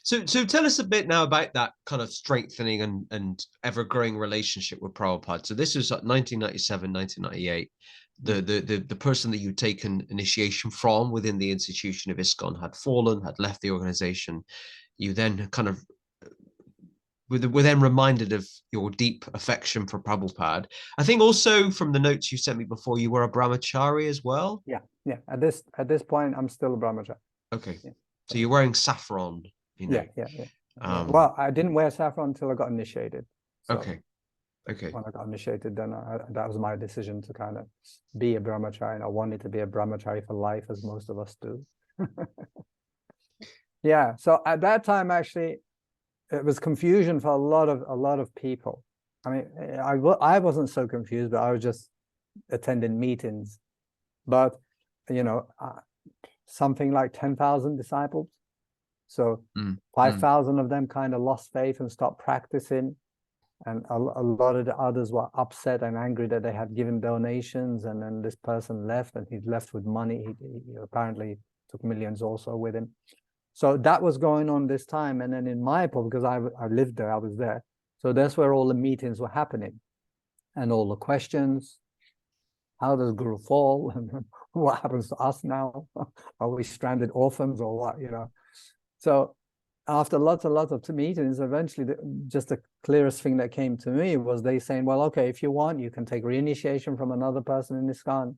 So tell us a bit now about that kind of strengthening and ever-growing relationship with Prabhupada. So this was like 1997, 1998. The person that you'd taken initiation from within the institution of Iskcon had fallen, had left the organization. You then kind of were then reminded of your deep affection for Prabhupada. I think also from the notes you sent me before, you were a brahmachari as well. Yeah. At this point, I'm still a brahmachari. Okay. Yeah. So you're wearing saffron. You know. Yeah. Well, I didn't wear saffron until I got initiated. So okay. When I got initiated, then that was my decision to kind of be a brahmachari, and I wanted to be a brahmachari for life, as most of us do. Yeah. So at that time, actually, it was confusion for a lot of people. I mean, I wasn't so confused, but I was just attending meetings. But something like 10,000 disciples. So 5,000 of them kind of lost faith and stopped practicing. And a lot of the others were upset and angry that they had given donations, and then this person left, and he left with money. He apparently took millions also with him. So that was going on this time. And then in Mayapur, because I lived there, I was there. So that's where all the meetings were happening, and all the questions. How does Guru fall? What happens to us now? Are we stranded orphans or what? So after lots of meetings, eventually just the clearest thing that came to me was they saying, well, okay, if you want, you can take reinitiation from another person in Iskcon.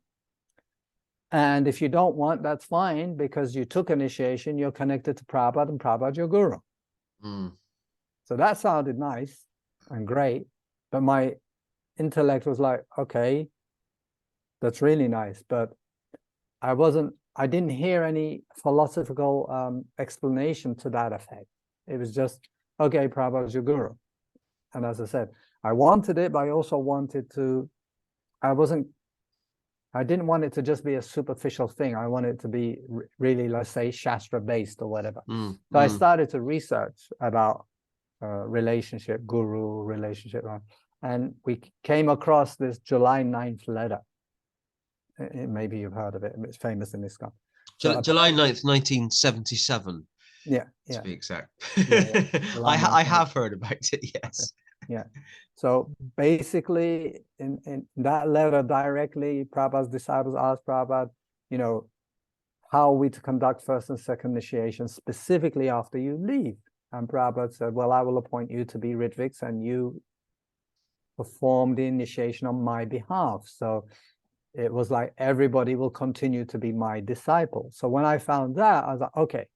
And if you don't want, that's fine, because you took initiation, you're connected to Prabhupada, and Prabhupada's your guru. So that sounded nice and great, but my intellect was like, okay, that's really nice, but I didn't hear any philosophical explanation to that effect. It was just, okay, Prabhupada is your guru. And as I said, I wanted it, but I also wanted to, I didn't want it to just be a superficial thing. I wanted it to be really, let's say, Shastra-based or whatever. So I started to research about relationship, guru relationship. And we came across this July 9th letter. Maybe you've heard of it. It's famous in Iskcon. So July 9th, 1977. Yeah. To be exact. I have heard about it, yes. Okay. Yeah. So basically, in that letter directly, Prabhupada's disciples asked Prabhupada, how are we to conduct first and second initiation, specifically after you leave? And Prabhupada said, well, I will appoint you to be Ritviks, and you perform the initiation on my behalf. So it was like, everybody will continue to be my disciple. So when I found that, I was like, okay,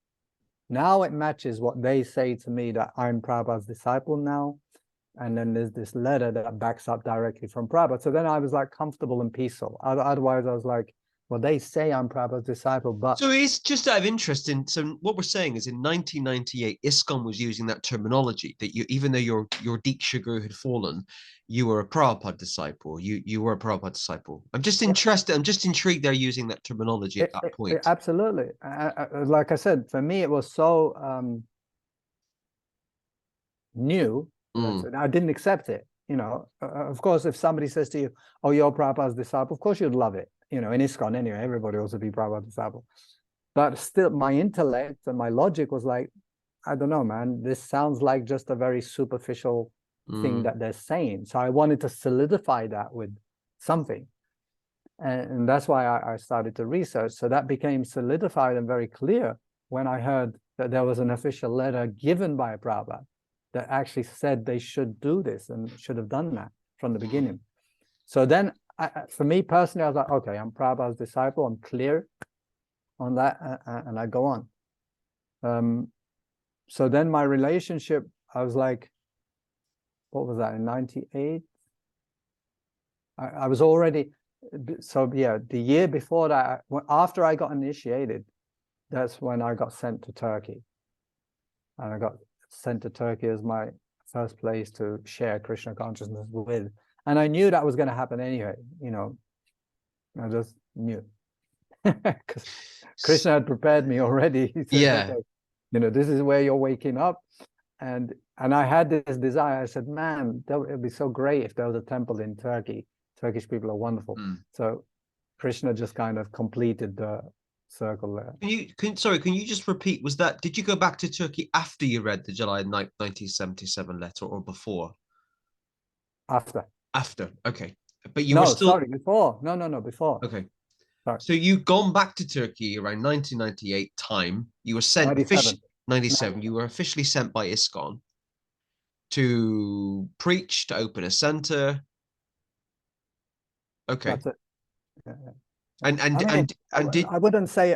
now it matches what they say to me, that I'm Prabhupada's disciple now. And then there's this letter that backs up directly from Prabhupada. So then I was like comfortable and peaceful. Otherwise, I was like, well, they say I'm Prabhupada's disciple, but... So it's just out of interest in, so what we're saying is in 1998, Iskcon was using that terminology that even though your diksha guru had fallen, you were a Prabhupada disciple. You were a Prabhupada disciple. I'm just interested. I'm just intrigued they're using that terminology at that point. Absolutely. Like I said, for me, it was so new. I didn't accept it. Of course, if somebody says to you, oh, you're Prabhupada's disciple, of course you'd love it. In Iskcon anyway, everybody wants to be Prabhupada's disciple. But still, my intellect and my logic was like, I don't know, man, this sounds like just a very superficial thing that they're saying. So I wanted to solidify that with something. And that's why I started to research. So that became solidified and very clear when I heard that there was an official letter given by Prabhupada that actually said they should do this and should have done that from the beginning. So then, for me personally, I was like, okay, I'm Prabhupada's disciple. I'm clear on that, and I go on. So then my relationship, I was like, what was that, in 98? I was already, so yeah, the year before that, after I got initiated, that's when I got sent to Turkey. And I got sent to Turkey as my first place to share Krishna consciousness with. And I knew that was going to happen anyway, I just knew. Because Krishna had prepared me already. He said, okay, this is where you're waking up. And I had this desire. I said, man, it would be so great if there was a temple in Turkey. Turkish people are wonderful. So Krishna just kind of completed the circle there. Can you just repeat, did you go back to Turkey after you read the July 9th, 1977 letter, or before? After. Okay. But you were still... sorry, before. No, before. Okay. Sorry. So you'd gone back to Turkey around 1998 time. You were sent... 97. You were officially sent by Iskcon to preach, to open a center. Okay. That's it. Yeah. I wouldn't say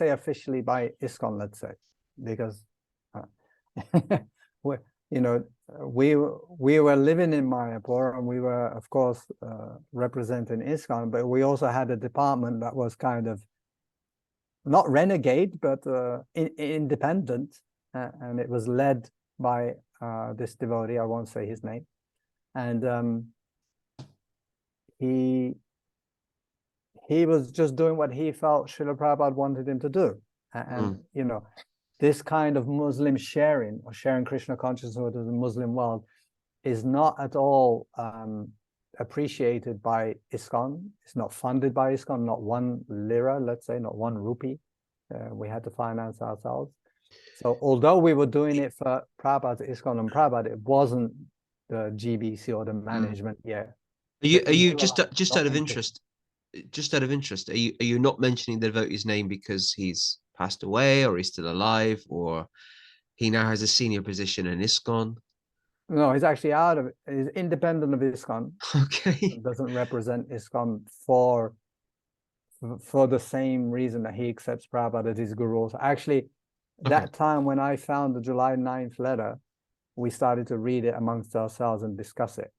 officially by Iskcon, let's say, because we were living in Mayapur, and we were, of course, representing Iskcon, but we also had a department that was kind of not renegade, but independent, and it was led by this devotee. I won't say his name, and he was just doing what he felt Srila Prabhupada wanted him to do. And this kind of Muslim sharing, or sharing Krishna consciousness with the Muslim world, is not at all appreciated by Iskcon. It's not funded by Iskcon, not 1 lira, let's say, not 1 rupee. We had to finance ourselves. So although we were doing it for Prabhupada, Iskcon and Prabhupada, it wasn't the GBC or the management. Yeah. Are you just out of interest? Just out of interest, are you not mentioning the devotee's name because he's passed away, or he's still alive, or he now has a senior position in Iskcon? No, he's actually out of it. He's independent of Iskcon. Okay. Doesn't represent Iskcon for the same reason that he accepts Prabhupada as his guru. Also. Actually, that time when I found the July 9th letter, we started to read it amongst ourselves and discuss it.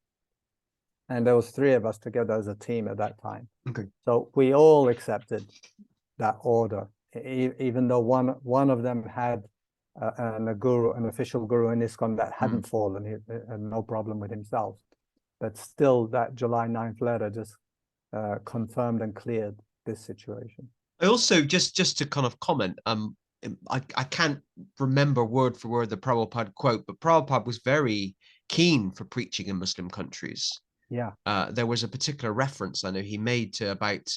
And there was 3 of us together as a team at that time. Okay. So we all accepted that order, even though one of them had an official guru in Iskcon that hadn't fallen. He had no problem with himself. But still, that July 9th letter just confirmed and cleared this situation. I also, just to kind of comment, I can't remember word for word the Prabhupada quote, but Prabhupada was very keen for preaching in Muslim countries. Yeah. There was a particular reference I know he made to about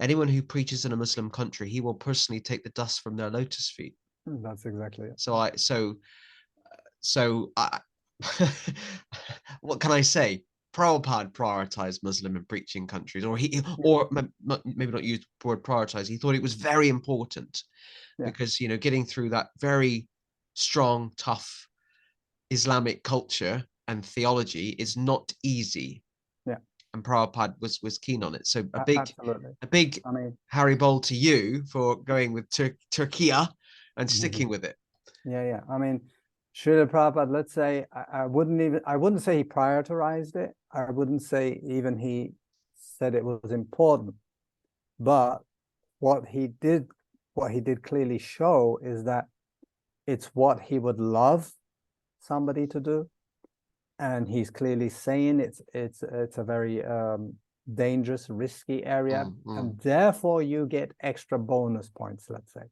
anyone who preaches in a Muslim country, he will personally take the dust from their lotus feet. That's exactly it. So what can I say? Prabhupada prioritized Muslim and preaching countries, or maybe not use the word prioritize. He thought it was very important because, getting through that very strong, tough Islamic culture and theology is not easy. Yeah. And Prabhupada was keen on it. So a big Harry Bowl to you for going with Turkiye and sticking with it. Yeah. I mean, Srila Prabhupada, let's say, I wouldn't say he prioritized it. I wouldn't say even he said it was important. But what he did clearly show is that it's what he would love somebody to do. And he's clearly saying it's a very dangerous, risky area, and therefore you get extra bonus points, let's say.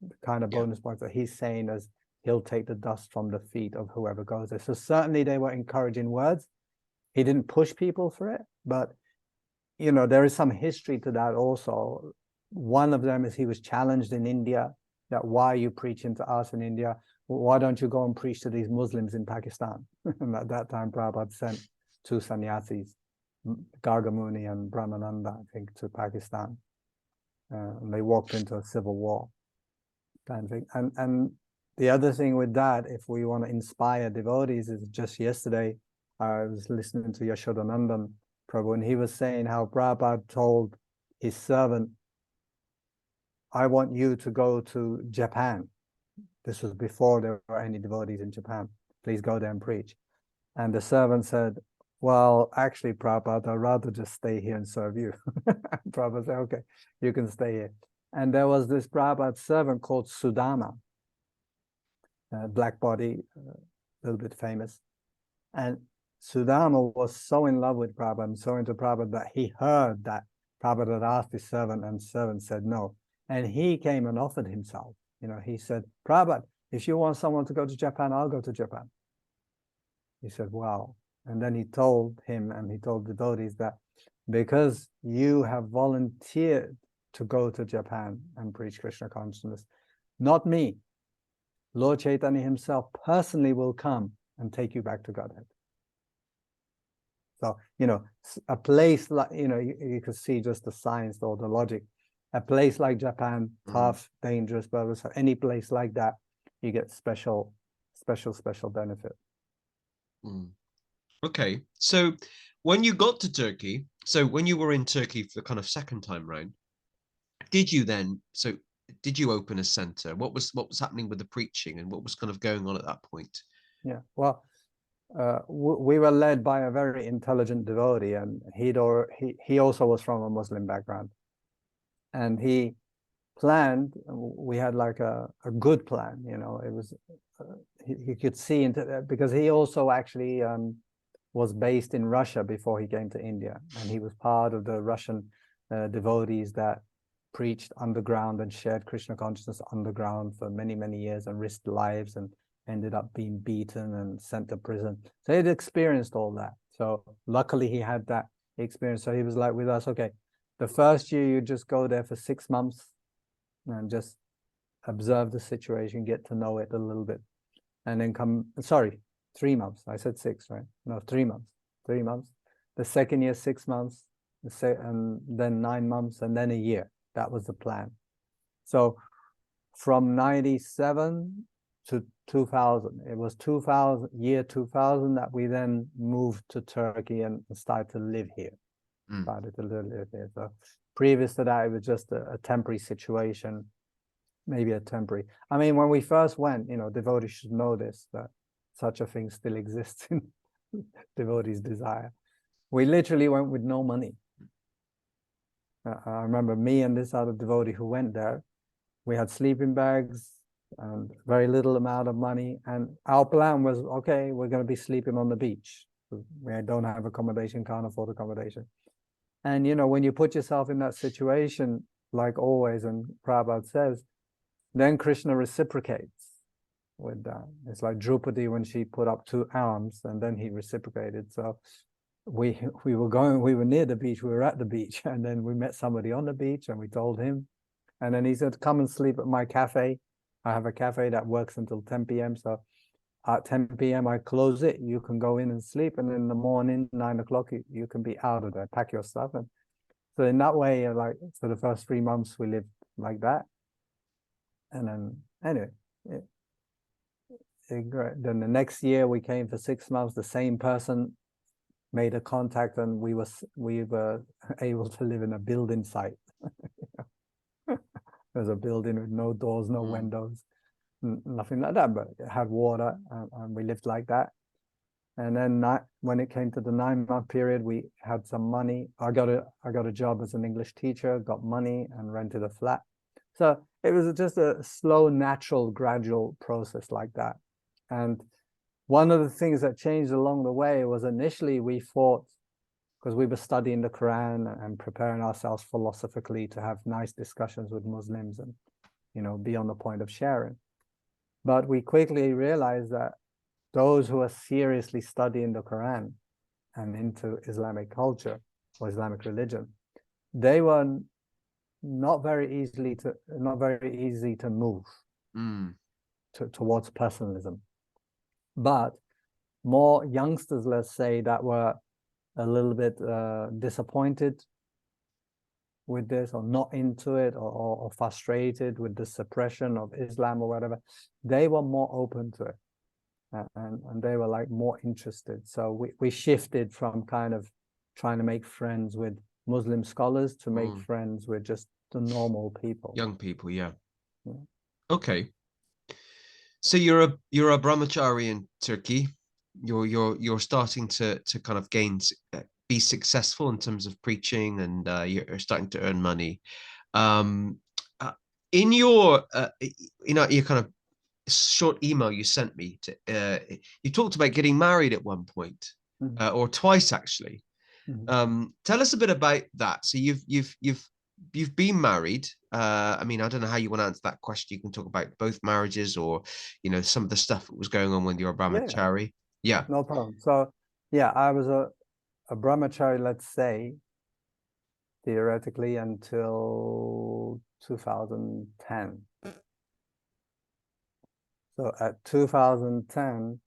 The kind of bonus points that he's saying as he'll take the dust from the feet of whoever goes there. So certainly they were encouraging words. He didn't push people for it, but there is some history to that also. One of them is he was challenged in India that why are you preaching to us in India? Why don't you go and preach to these Muslims in Pakistan? And at that time, Prabhupada sent 2 sannyasis, Gargamuni and Brahmananda, I think, to Pakistan. And they walked into a civil war. Kind of thing. And the other thing with that, if we want to inspire devotees, is just yesterday, I was listening to Yashodanandan Prabhu, and he was saying how Prabhupada told his servant, I want you to go to Japan. This was before there were any devotees in Japan. Please go there and preach. And the servant said, well, actually, Prabhupada, I'd rather just stay here and serve you. Prabhupada said, okay, you can stay here. And there was this Prabhupada servant called Sudama, black body, little bit famous. And Sudama was so in love with Prabhupada and so into Prabhupada that he heard that Prabhupada had asked his servant, and servant said no. And he came and offered himself. He said, Prabhupada, if you want someone to go to Japan, I'll go to Japan. He said, wow. And then he told him, and he told devotees, that because you have volunteered to go to Japan and preach Krishna consciousness, not me, Lord Chaitanya himself personally will come and take you back to Godhead. So, a place like, you could see just the science or the logic. A place like Japan, tough, dangerous, but so any place like that, you get special benefit. Okay, so when you got to Turkey, so when you were in Turkey for the kind of second time round, did you open a center? What was happening with the preaching, and what was kind of going on at that point? Yeah, well, we were led by a very intelligent devotee, and he also was from a Muslim background, and he planned. We had like a good plan, it was he could see into that, because he also actually was based in Russia before he came to India, and he was part of the Russian devotees that preached underground and shared Krishna consciousness underground for many years, and risked lives and ended up being beaten and sent to prison. So he'd experienced all that. So luckily he had that experience. So he was like with us, okay, the first year you just go there for 6 months and just observe the situation, get to know it a little bit, and then 3 months. I said 6, right? No, 3 months. 3 months. The second year, 6 months, and then 9 months, and then a year. That was the plan. So from 97 to 2000, it was 2000 that we then moved to Turkey and started to live here. So previous to that, it was just a temporary situation, maybe a temporary. I mean, when we first went, devotees should know this, that such a thing still exists in devotees' desire. We literally went with no money. I remember me and this other devotee who went there, we had sleeping bags and very little amount of money. And our plan was, okay, we're going to be sleeping on the beach. We don't have accommodation, can't afford accommodation. And, when you put yourself in that situation, like always, and Prabhupada says, then Krishna reciprocates with that. It's like Draupadi when she put up 2 arms, and then he reciprocated. So we were near the beach, we were at the beach, and then we met somebody on the beach, and we told him, and then he said, come and sleep at my cafe. I have a cafe that works until 10 p.m. So at 10 p.m. I close it, you can go in and sleep, and in the morning, 9 o'clock, you can be out of there, pack your stuff. And so in that way, like, for the first 3 months we lived like that. And then anyway, then the next year we came for 6 months. The same person made a contact, and we were able to live in a building site. There's a building with no doors, no windows, nothing like that, but it had water, and we lived like that. And then when it came to the 9-month period, we had some money. I got a job as an English teacher, got money, and rented a flat. So it was just a slow, natural, gradual process like that. And one of the things that changed along the way was initially we thought, because we were studying the Quran and preparing ourselves philosophically to have nice discussions with Muslims and, be on the point of sharing. But we quickly realized that those who are seriously studying the Quran and into Islamic culture or Islamic religion, they were not very easy to move towards personalism. But more youngsters, let's say, that were a little bit disappointed with this, or not into it, or frustrated with the suppression of Islam or whatever, they were more open to it, and they were like more interested. So we shifted from kind of trying to make friends with Muslim scholars to make friends with just the normal people, young people. Yeah. Okay. So you're a brahmachari in Turkey. You're starting to kind of be successful in terms of preaching, and you're starting to earn money. In your kind of short email you sent me to, you talked about getting married at one point, Mhm. or twice actually. Mhm. Tell us a bit about that. So you've been married. I mean, I don't know how you want to answer that question. You can talk about both marriages, or some of the stuff that was going on when you were Yeah, brahmachari. Yeah. no problem. So yeah, I was a brahmachari, let's say, theoretically until 2010. So at 2010,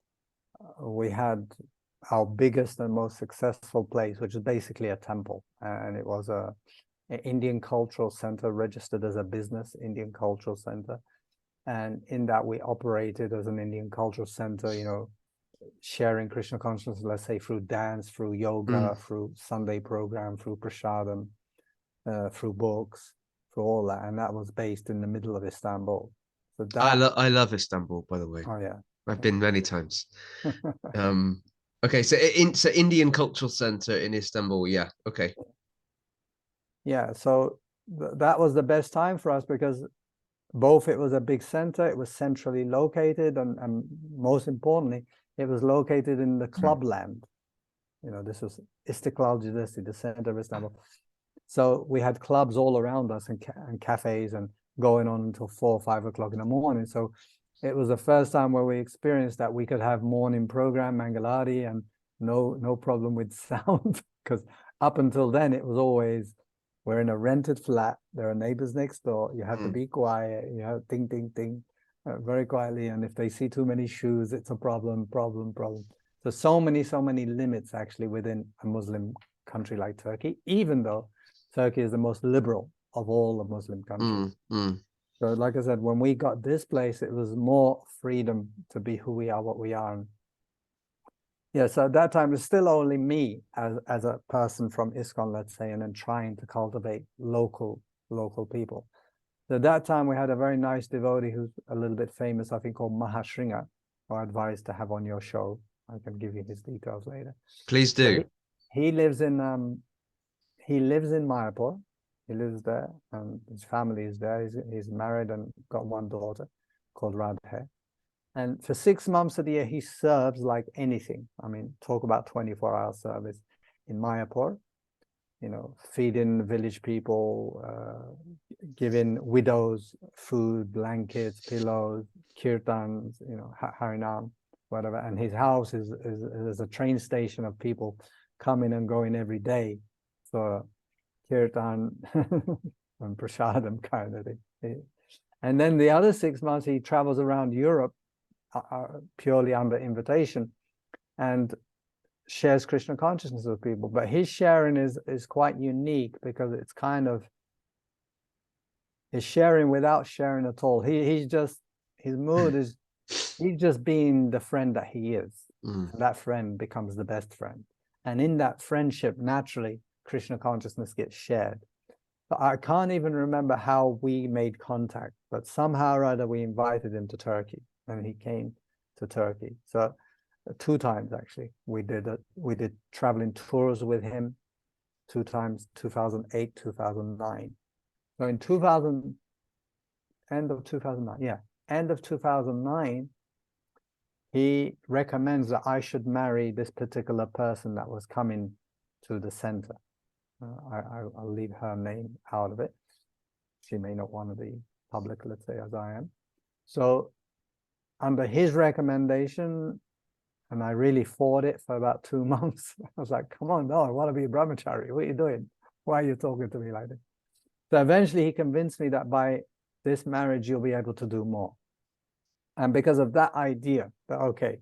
we had our biggest and most successful place, which is basically a temple. And it was an Indian cultural center registered as a business, Indian cultural center. And in that we operated as an Indian cultural center, sharing Krishna consciousness, let's say through dance, through yoga, through Sunday program, through prasadam, through books, through all that. And that was based in the middle of Istanbul. So that, I love Istanbul, by the way. oh yeah. I've been many times. Okay, so Indian Cultural Center in Istanbul. Yeah. Okay. Yeah, so that was the best time for us because both it was a big center, it was centrally located, and most importantly, it was located in the clubland. This was Istiklal Caddesi, the center of Istanbul. So we had clubs all around us and cafes and going on until 4 or 5 o'clock in the morning. So it was the first time where we experienced that we could have morning program, Mangalari, and no problem with sound because up until then it was always we're in a rented flat. There are neighbors next door. You have to be quiet. You have ding, ding, ding, very quietly. And if they see too many shoes, it's a problem. So so many limits actually within a Muslim country like Turkey, even though Turkey is the most liberal of all the Muslim countries. So like I said, when we got this place, it was more freedom to be who we are, what we are. And yeah, so at that time, it's still only me as a person from Iskcon, let's say, and then trying to cultivate local people. So at that time, we had a very nice devotee who's a little bit famous, I think, called Mahashringa, who I advised to have on your show. I can give you his details later. Please So do. he lives in Mayapur. He lives there, and his family is there. He's married and got one daughter called Radhe. And for 6 months of the year, he serves like anything. I mean, talk about 24-hour service in Mayapur, feeding village people, giving widows food, blankets, pillows, kirtans, harinam, whatever. And his house is a train station of people coming and going every day for kirtan and prasadam kind of thing. And then the other 6 months, he travels around Europe purely under invitation and shares Krishna consciousness with people. But his sharing is quite unique because it's kind of his sharing without sharing at all. His mood is he's just being the friend that he is. And that friend becomes the best friend. And in that friendship, naturally, Krishna consciousness gets shared. But I can't even remember how we made contact, but somehow or other we invited him to Turkey. And he came to Turkey. So 2 times actually we did traveling tours with him 2 times, 2008, 2009. So in end of 2009, he recommends that I should marry this particular person that was coming to the center. I'll leave her name out of it. She may not want to be public, let's say, as I am. So under his recommendation, and I really fought it for about 2 months. I was like, come on, no, I want to be a brahmachari. What are you doing? Why are you talking to me like this? So eventually he convinced me that by this marriage, you'll be able to do more. And because of that idea, that, okay,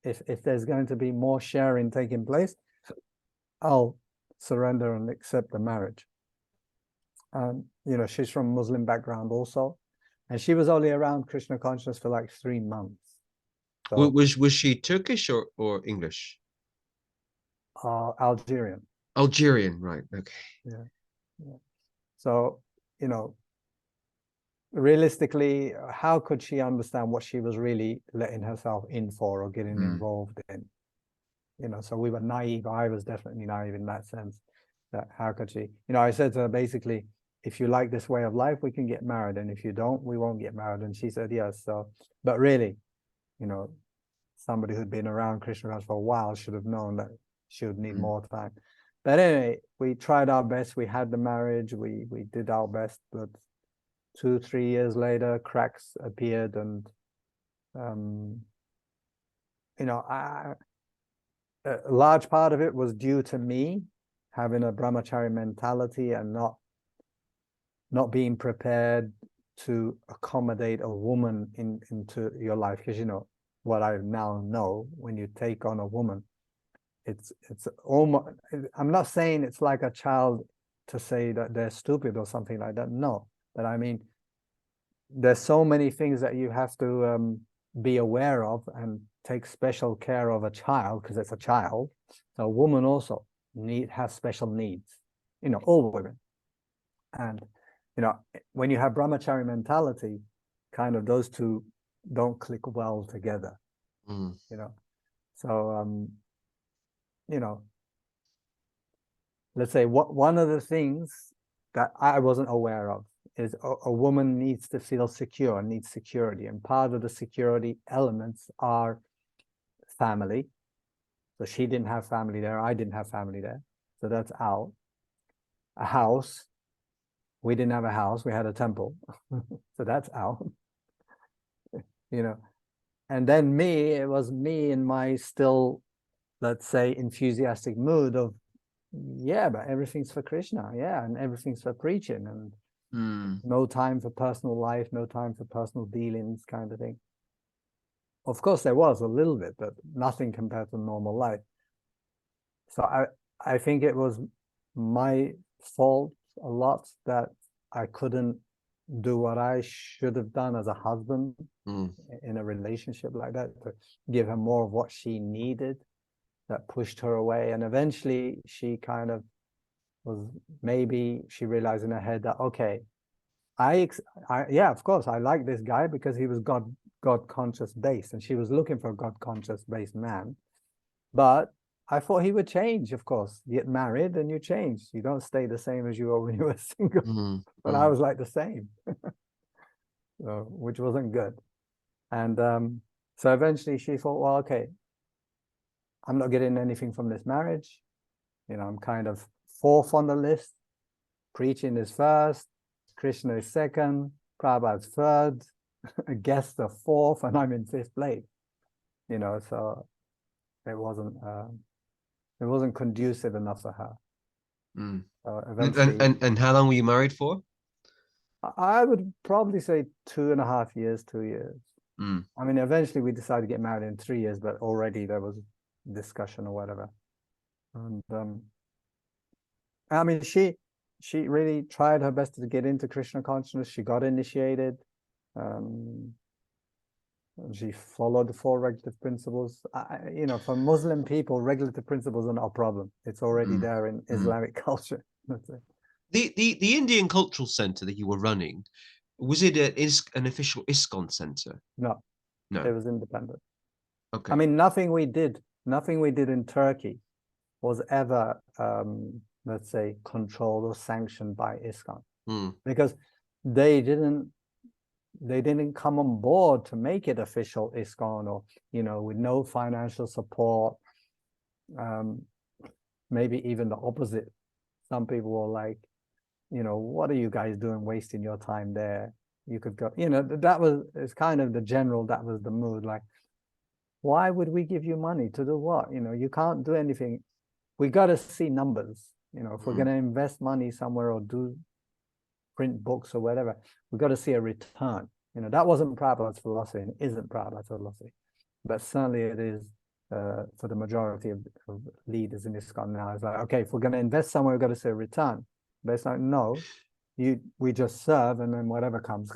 if there's going to be more sharing taking place, I'll surrender and accept the marriage. She's from Muslim background also. And she was only around Krishna consciousness for like 3 months. So, was she Turkish or English? Algerian. Algerian, right? Okay. Yeah. So, realistically, how could she understand what she was really letting herself in for or getting involved in? So we were naive. I was definitely naive in that sense. That how could she? I said to her basically, if you like this way of life, we can get married. And if you don't, we won't get married. And she said, yes. So, but really, you know, somebody who'd been around Krishna consciousness for a while should have known that she would need more time. But anyway, we tried our best. We had the marriage. We did our best. But 2-3 years later, cracks appeared. And, you know, a large part of it was due to me having a brahmachari mentality and not being prepared to accommodate a woman into your life. Because, you know, what I now know, when you take on a woman, it's almost, I'm not saying it's like a child to say that they're stupid or something like that. No, but I mean, there's so many things that you have to be aware of and take special care of a child, because it's a child. So a woman also has special needs, you know, all women. And, you know, when you have brahmachari mentality, kind of those two don't click well together, you know. So, you know, let's say one of the things that I wasn't aware of is a woman needs to feel secure, needs security. And part of the security elements are family. So she didn't have family there. I didn't have family there. So that's out. A house. We didn't have a house. We had a temple. So that's out. You know. And then me, it was me in my still, let's say, enthusiastic mood of, yeah, but everything's for Krishna. Yeah, and everything's for preaching. And no time for personal life, no time for personal dealings, kind of thing. Of course, there was a little bit, but nothing compared to normal life. So I think it was my fault a lot that I couldn't do what I should have done as a husband in a relationship like that, to give her more of what she needed, that pushed her away. And eventually she kind of was, maybe she realized in her head that, okay, yeah, of course, I like this guy because he was God conscious based, and she was looking for a God conscious based man. But I thought he would change. Of course, you get married and you change. You don't stay the same as you were when you were single. But I was like the same, so, which wasn't good. And so eventually she thought, well, okay, I'm not getting anything from this marriage. You know, I'm kind of fourth on the list. Preaching is first, Krishna is second, Prabhupada's third, guests are fourth, and I'm in fifth place. You know, so it wasn't conducive enough for her. Eventually, and how long were you married for? I would probably say 2.5 years, 2 years. I mean, eventually we decided to get married in 3 years, but already there was discussion or whatever. And I mean, she really tried her best to get into Krishna consciousness. She got initiated. She followed the 4 regulative principles. You know, for Muslim people, regulative principles are not a problem. It's already there in Islamic culture. That's it. The Indian Cultural Center that you were running, was it an official Iskcon center? No, it was independent. Okay. I mean, nothing we did in Turkey was ever, let's say, controlled or sanctioned by Iskcon, because they didn't come on board to make it official Iskcon, or, you know, with no financial support. Maybe even the opposite. Some people were like, you know, what are you guys doing wasting your time there? You could go, you know, it's kind of the general, that was the mood. Like, why would we give you money to do what? You know, you can't do anything. We got to see numbers. You know, if we're going to invest money somewhere or print books or whatever, we got to see a return. You know, that wasn't Prabhupada's philosophy, and isn't Prabhupada's philosophy. But certainly it is for the majority of leaders in ISKCON now. It's like, okay, if we're going to invest somewhere, we've got to see a return. But it's like, no, we just serve, and then whatever comes.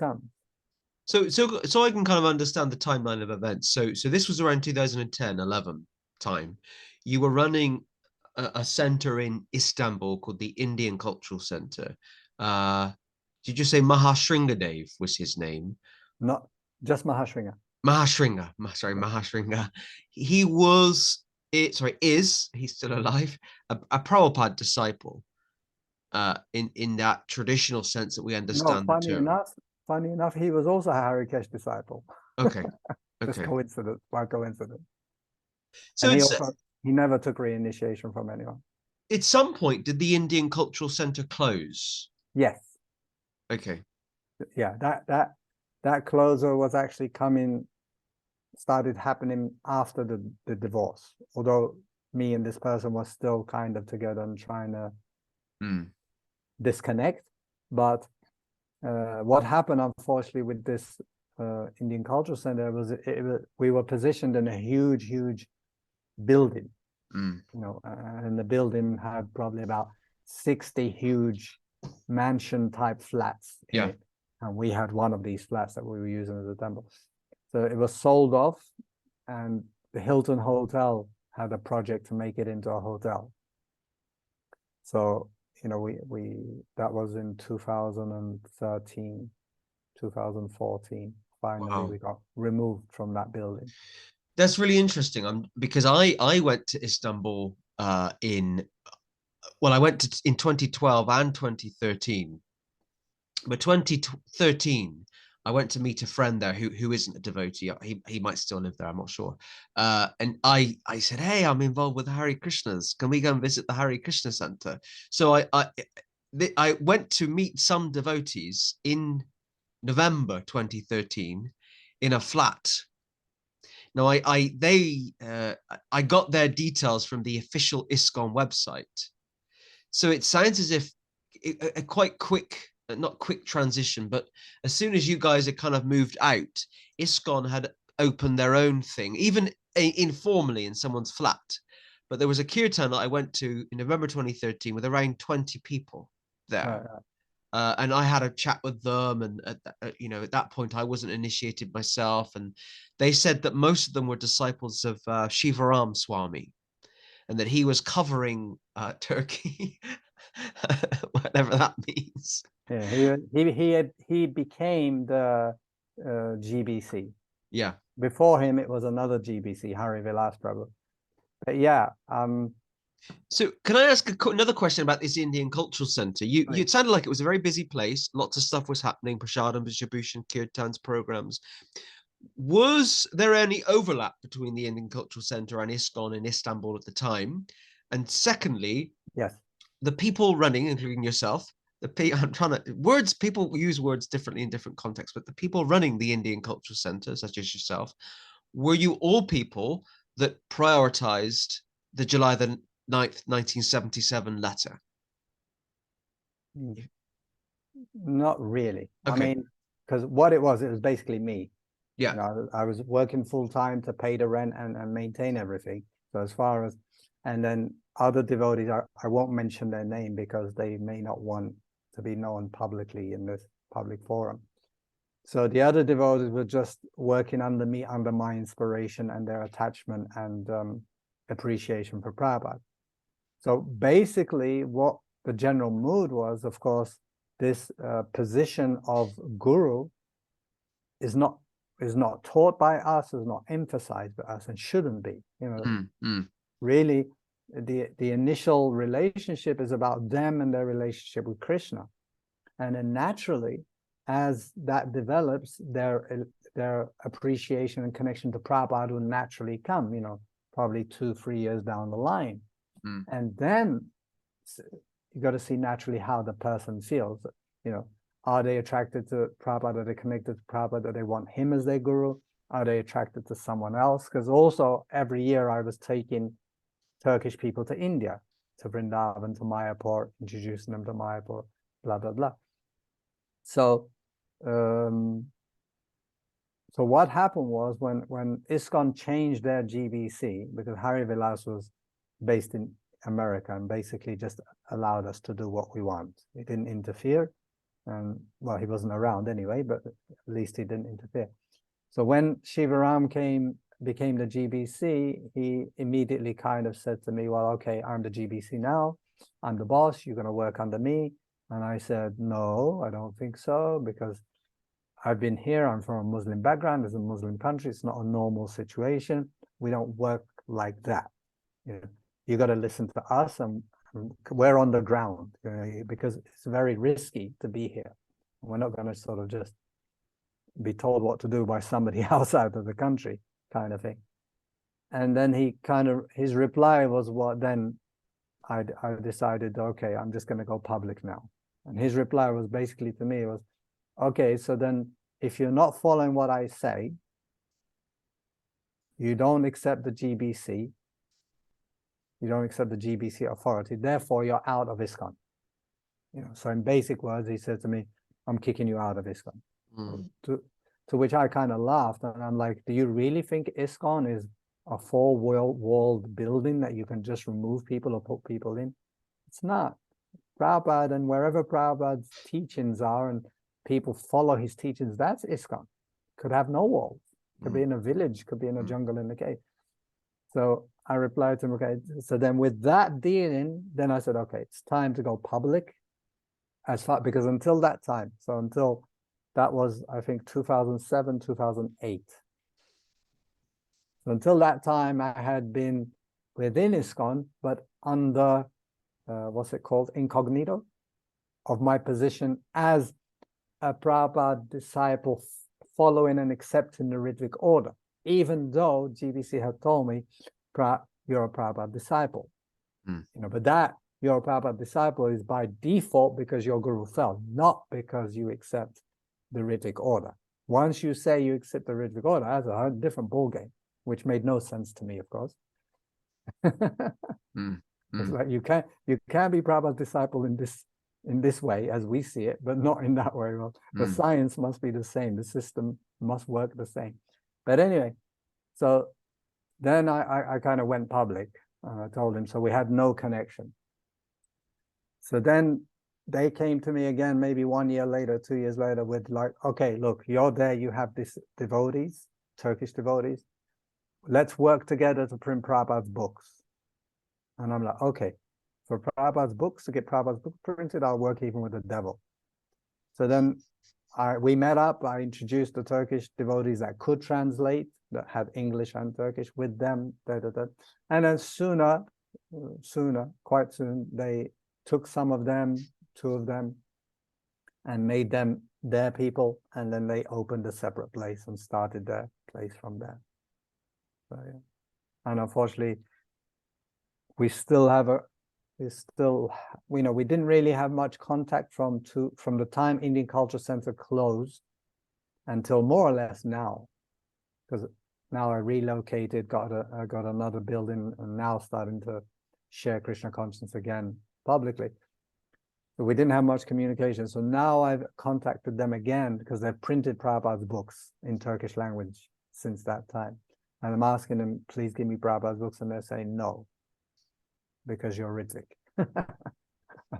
So I can kind of understand the timeline of events. So this was around 2010-11 time. You were running a center in Istanbul called the Indian Cultural Center. Did you say Mahashringadev was his name? Not just Mahashringa. Mahashringa. He is, he's still alive, a Prabhupada disciple. in that traditional sense that we No, understand the term. funny enough, he was also a Hare Kesh disciple. Okay. Just Okay. coincidence, by coincidence. So And it's he never took reinitiation from anyone. at some point, did the Indian Cultural Center close? Yes. Okay. Yeah, that closure was actually started happening after the divorce. Although me and this person was still kind of together and trying to disconnect. But what happened, unfortunately, with this Indian Cultural Center was we were positioned in a huge building, you know, and the building had probably about 60 huge mansion type flats in it. And we had one of these flats that we were using as a temple. So it was sold off, and the Hilton Hotel had a project to make it into a hotel. So, you know, that was in 2013, 2014. Finally, we got removed from that building. That's really interesting. Because I went to Istanbul in 2012 and 2013. But 2013, I went to meet a friend there who isn't a devotee. He might still live there, I'm not sure. And I said, hey, I'm involved with the Hare Krishnas. Can we go and visit the Hare Krishna Center? So I went to meet some devotees in November 2013 in a flat. Now I got their details from the official Iskcon website. So it sounds as if a quite quick, not quick transition, but as soon as you guys had kind of moved out, Iskcon had opened their own thing, even informally in someone's flat. But there was a kirtan that I went to in November 2013 with around 20 people there. And I had a chat with them, and at that point I wasn't initiated myself, and they said that most of them were disciples of Shivaram Swami, and that he was covering Turkey, whatever that means. Yeah, he became the GBC. Yeah. Before him, it was another GBC, Hari Vilas Prabhu. But yeah. So can I ask another question about this Indian Cultural Center? It sounded like it was a very busy place. Lots of stuff was happening, prasadam distribution, kirtans, programs. Was there any overlap between the Indian Cultural Center and Iskcon in Istanbul at the time? And secondly, yes, the people running, including yourself, people use words differently in different contexts, but the people running the Indian Cultural Center, such as yourself, were you all people that prioritized the July the 9th, 1977 letter? Not really. Okay. I mean, because what it was basically me. Yeah. You know, I was working full time to pay the rent and maintain everything. So as far as, and then other devotees, I won't mention their name because they may not want to be known publicly in this public forum. So the other devotees were just working under me, under my inspiration and their attachment and appreciation for Prabhupada. So basically what the general mood was, of course, this position of guru is not taught by us, is not emphasized by us, and shouldn't be. You know, really, the initial relationship is about them and their relationship with Krishna, and then naturally, as that develops, their appreciation and connection to Prabhupada will naturally come. You know, probably 2-3 years down the line, and then you got to see naturally how the person feels. You know, are they attracted to Prabhupada? Are they connected to Prabhupada? Do they want him as their guru? Are they attracted to someone else? Because also every year I was taking Turkish people to India, to Vrindavan, to Mayapur, introducing them to Mayapur, blah, blah, blah. So, so what happened was when Iskcon changed their GBC, because Hari Vilas was based in America and basically just allowed us to do what we want. He didn't interfere. And well, he wasn't around anyway, but at least he didn't interfere. So when Shivaram became the GBC, he immediately kind of said to me, well, okay, I'm the GBC now. I'm the boss. You're going to work under me. And I said, no, I don't think so, because I've been here. I'm from a Muslim background. It's a Muslim country. It's not a normal situation. We don't work like that. You know, you got to listen to us, and we're on the ground, because it's very risky to be here. We're not going to sort of just be told what to do by somebody outside of the country, kind of thing. And then his reply was, what then I decided, okay, I'm just going to go public now. And his reply was basically to me was, okay, so then if you're not following what I say, you don't accept the GBC, you don't accept the GBC authority, therefore you're out of Iskcon. So in basic words, he said to me, I'm kicking you out of Iskcon. To which I kind of laughed, and I'm like, do you really think Iskcon is a four-walled building that you can just remove people or put people in? It's not. Prabhupada, and wherever Prabhupada's teachings are and people follow his teachings, that's Iskcon. Could have no walls. Could be in a village, could be in a jungle in the cave. So I replied to him, okay, so then with that dealing, then I said, okay, it's time to go public. Because until that time, so until that was, I think, 2007, 2008. So until that time, I had been within Iskcon, but under, what's it called, incognito, of my position as a Prabhupada disciple following and accepting the Ritvik order, even though GBC had told me, you're a Prabhupada disciple. But that you're a Prabhupada disciple is by default because your guru fell, not because you accept the Ritvik order. Once you say you accept the Ritvik order, that's a different ballgame, which made no sense to me, of course. It's like you can be Prabhupada's disciple in this way as we see it, but not in that way. Well, the science must be the same. The system must work the same. But anyway, so then I kind of went public. I told him, so we had no connection. So then they came to me again, maybe 1 year later, 2 years later, with like, okay, look, you're there, you have this devotees, Turkish devotees. Let's work together to print Prabhupada's books. And I'm like, okay, for Prabhupada's books, to get Prabhupada's book printed, I'll work even with the devil. So then we met up, I introduced the Turkish devotees that could translate, that had English and Turkish with them, and then quite soon, they took some of them, 2 of them, and made them their people, and then they opened a separate place and started their place from there. So, yeah. And unfortunately, we didn't really have much contact from the time Indian Culture Center closed until more or less now, because now I relocated, got another building, and now starting to share Krishna consciousness again publicly. So we didn't have much communication. So now I've contacted them again because they've printed Prabhupada's books in Turkish language since that time. And I'm asking them, please give me Prabhupada's books, and they're saying no, because you're Ritvik. And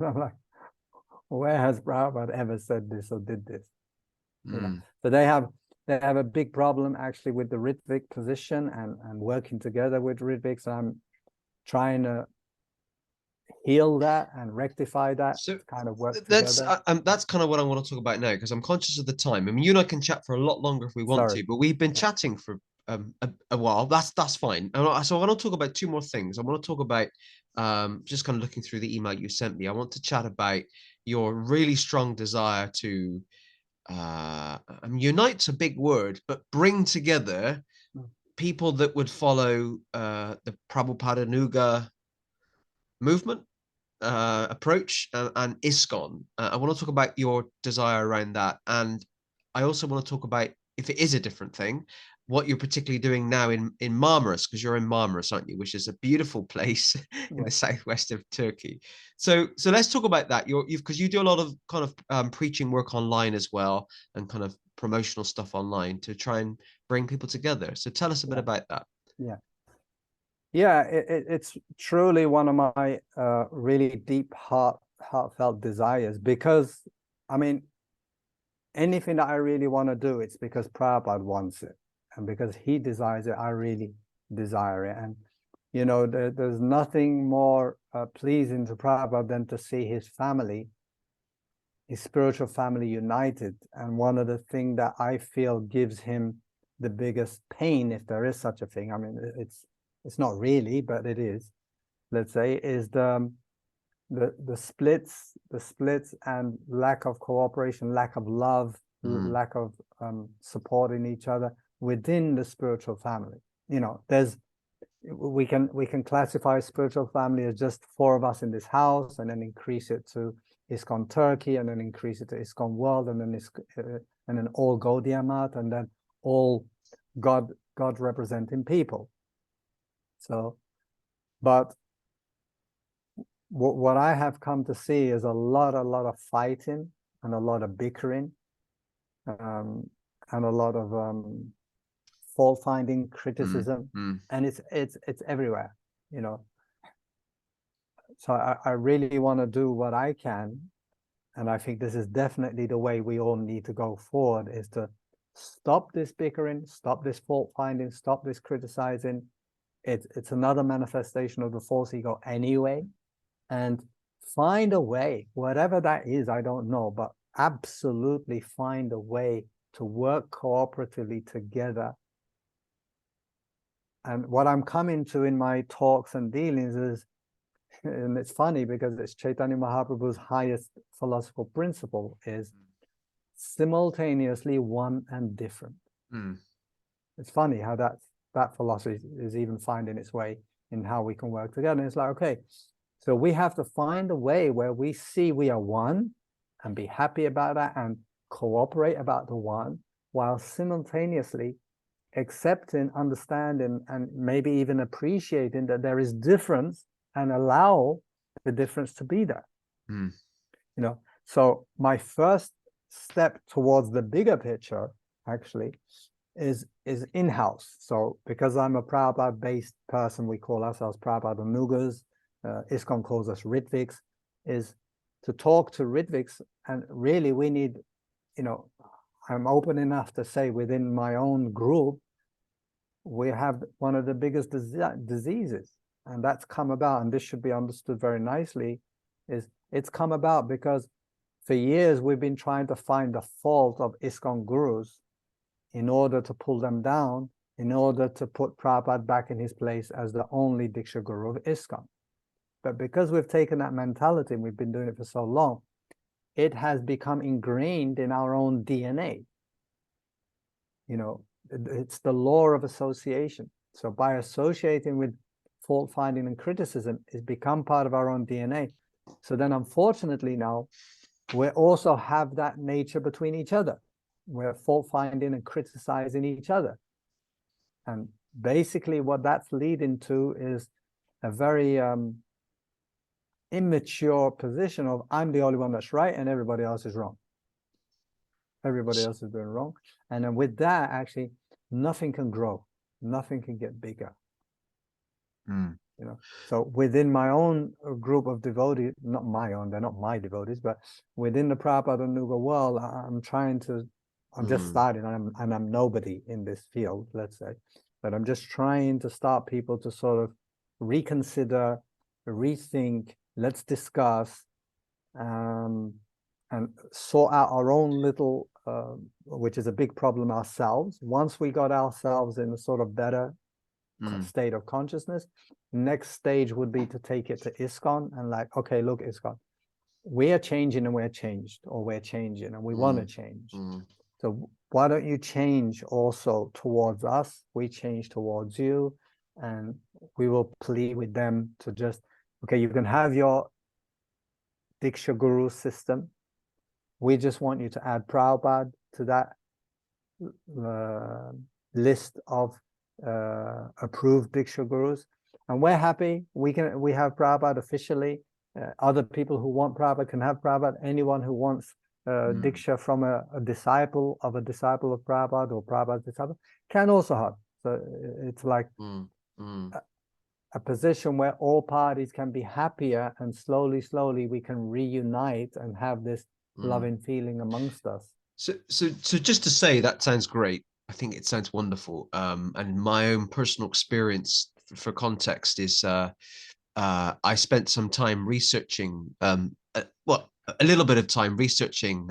I'm like, where has Prabhupada ever said this or did this? So they have a big problem actually with the Ritvik position and working together with Ritviks. So I'm trying to heal that and rectify that, so kind of work that's together. That's kind of what I want to talk about now, because I'm conscious of the time. I mean, you and I can chat for a lot longer if we want to, but we've been chatting for a while. That's fine. So I want to talk about 2 more things. I want to talk about just kind of looking through the email you sent me. I want to chat about your really strong desire to unite's a big word, but bring together people that would follow the Prabhupadanuga movement approach and Iskcon. I want to talk about your desire around that, and I also want to talk about, if it is a different thing, what you're particularly doing now in Marmaris, because you're in Marmaris, aren't you? Which is a beautiful place in the southwest of Turkey. So let's talk about that. Because you do a lot of kind of preaching work online as well, and kind of promotional stuff online to try and bring people together. So tell us a bit about that. Yeah, it's truly one of my really deep heartfelt desires, because I mean, anything that I really want to do, it's because Prabhupada wants it, and because he desires it, I really desire it. And there's nothing more pleasing to Prabhupada than to see his family, his spiritual family, united. And one of the things that I feel gives him the biggest pain, if there is such a thing, I mean, it's not really, but it is, let's say, is the splits and lack of cooperation, lack of love, lack of supporting each other within the spiritual family. You know, we can classify spiritual family as just 4 of us in this house, and then increase it to Iskcon Turkey, and then increase it to Iskcon World, and then all Gaudiya Math, and then all God representing people. So, but what I have come to see is a lot of fighting and a lot of bickering, and a lot of fault finding, criticism, and it's everywhere, you know. So I really want to do what I can, and I think this is definitely the way we all need to go forward, is to stop this bickering, stop this fault finding, stop this criticizing. It's another manifestation of the false ego anyway, and find a way, whatever that is, I don't know, but absolutely find a way to work cooperatively together. And what I'm coming to in my talks and dealings is, and it's funny because it's Chaitanya Mahaprabhu's highest philosophical principle, is simultaneously one and different. It's funny how that philosophy is even finding its way in how we can work together. And it's like, okay, so we have to find a way where we see we are one and be happy about that and cooperate about the one, while simultaneously accepting, understanding, and maybe even appreciating that there is difference, and allow the difference to be there. You know, so my first step towards the bigger picture actually is in-house. So because I'm a Prabhupada based person, we call ourselves Prabhupadanugas, Iskcon calls us Ritviks, is to talk to Ritviks. And really we need, you know, I'm open enough to say within my own group, we have one of the biggest diseases, and that's come about, and this should be understood very nicely, is it's come about because for years we've been trying to find the fault of Iskcon gurus in order to pull them down, in order to put Prabhupada back in his place as the only diksha guru of Iskcon. But because we've taken that mentality and we've been doing it for so long, it has become ingrained in our own DNA. You know, it's the law of association. So by associating with fault finding and criticism, it's become part of our own DNA. So then unfortunately now, we also have that nature between each other. We're fault finding and criticizing each other. And basically what that's leading to is a very immature position of, I'm the only one that's right and everybody else is wrong. Everybody else is doing wrong. And then with that, actually, nothing can grow. Nothing can get bigger. You know, so within my own group of devotees, not my own, they're not my devotees, but within the Prabhupadanuga world, I'm just starting, and I'm nobody in this field, let's say, but I'm just trying to start people to sort of reconsider, rethink, let's discuss, and sort out our own little, which is a big problem ourselves. Once we got ourselves in a sort of better state of consciousness, next stage would be to take it to Iskcon and like, okay, look, Iskcon, we are changing and we're changed, or we're changing and we want to change. So why don't you change also towards us? We change towards you, and we will plead with them to just, okay, you can have your Diksha Guru system. We just want you to add Prabhupada to that list of approved Diksha Gurus, and we're happy. We have Prabhupada officially. Other people who want Prabhupada can have Prabhupada. Anyone who wants Diksha from a disciple of Prabhupada or Prabhupada's disciple can also have. So it's like a position where all parties can be happier, and slowly we can reunite and have this loving feeling amongst us. So just to say, that sounds great. I think it sounds wonderful. And my own personal experience for context is I spent some time researching, a little bit of time researching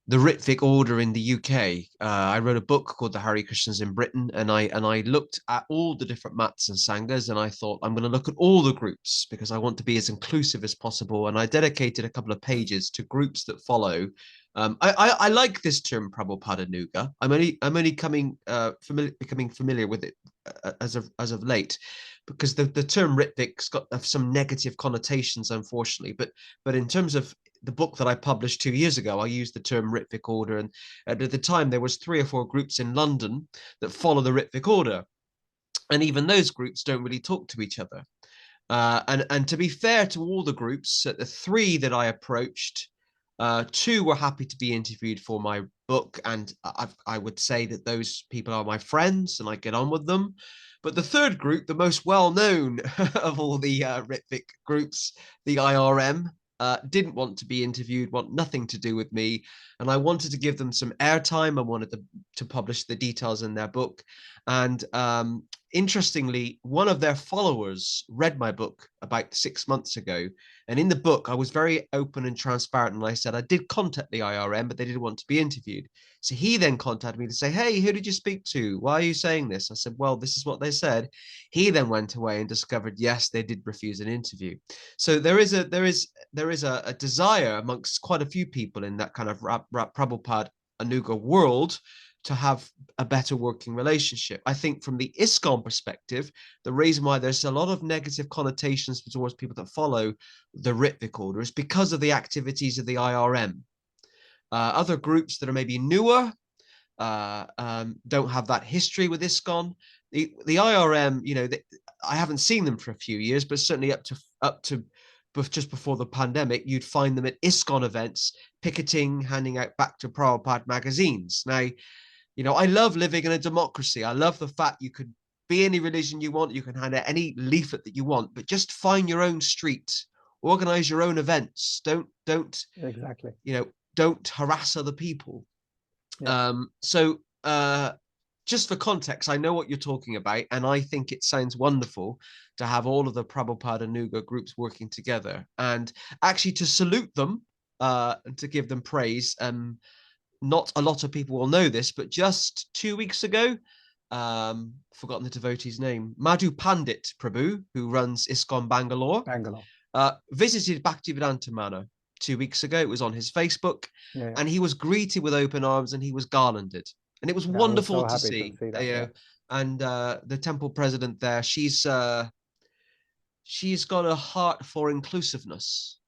the Ritvik order in the UK. I wrote a book called the Hare Krishnas in Britain, and I looked at all the different mats and sanghas, and I thought I'm going to look at all the groups because I want to be as inclusive as possible. And I dedicated a couple of pages to groups that follow. I like this term Prabhupadanuga. I'm only becoming familiar with it as of late, because the term Ritvik's got some negative connotations, unfortunately. But in terms of the book that I published 2 years ago, I used the term Ritvik order, and at the time there was 3 or 4 groups in London that follow the Ritvik order, and even those groups don't really talk to each other. And to be fair to all the groups, the 3 that I approached, 2 were happy to be interviewed for my book, and I would say that those people are my friends and I get on with them. But the 3rd group, the most well-known of all the Ritvik groups, the IRM, didn't want to be interviewed, want nothing to do with me. And I wanted to give them some airtime. I wanted to publish the details in their book. And interestingly, one of their followers read my book about 6 months ago. And in the book, I was very open and transparent. And I said, I did contact the IRM, but they didn't want to be interviewed. So he then contacted me to say, hey, who did you speak to? Why are you saying this? I said, well, this is what they said. He then went away and discovered, yes, they did refuse an interview. So there is a desire amongst quite a few people in that kind of Prabhupada-Anuga world to have a better working relationship. I think from the Iskcon perspective, the reason why there's a lot of negative connotations towards people that follow the Ritvik order is because of the activities of the IRM. Other groups that are maybe newer don't have that history with Iskcon. The IRM, I haven't seen them for a few years, but certainly up to just before the pandemic, you'd find them at Iskcon events, picketing, handing out back to Prabhupada magazines. Now, I love living in a democracy. I love the fact you could be any religion you want, you can hand out any leaflet that you want, but just find your own street, organize your own events. Don't Exactly. Don't harass other people. Yeah. Just for context, I know what you're talking about, and I think it sounds wonderful to have all of the Prabhupada-Anuga groups working together, and actually to salute them and to give them praise. Not a lot of people will know this, but just 2 weeks ago, forgotten the devotee's name, Madhu Pandit Prabhu, who runs Iskcon Bangalore, visited Bhaktivedanta Manor 2 weeks ago. It was on his Facebook, and he was greeted with open arms and he was garlanded. And it was wonderful to see. That, and the temple president there, she's got a heart for inclusiveness.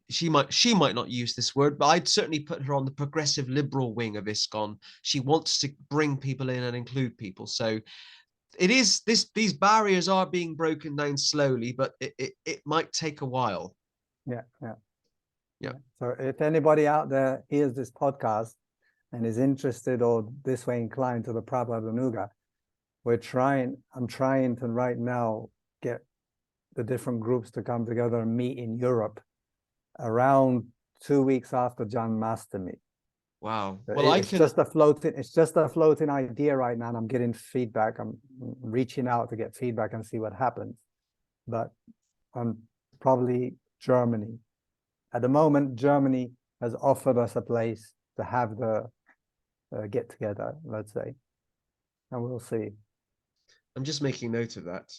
She might not use this word, but I'd certainly put her on the progressive liberal wing of Iskcon. She wants to bring people in and include people. So these barriers are being broken down slowly, but it might take a while. Yeah. So if anybody out there hears this podcast and is interested or this way inclined to the Prabhupada-Anuga, I'm trying to right now get the different groups to come together and meet in Europe around 2 weeks after Janmashtami. Wow. Well, it's just a floating idea right now, and I'm getting feedback. I'm reaching out to get feedback and see what happens. But probably Germany. At the moment, Germany has offered us a place to have the get together, let's say, and we'll see. I'm just making note of that,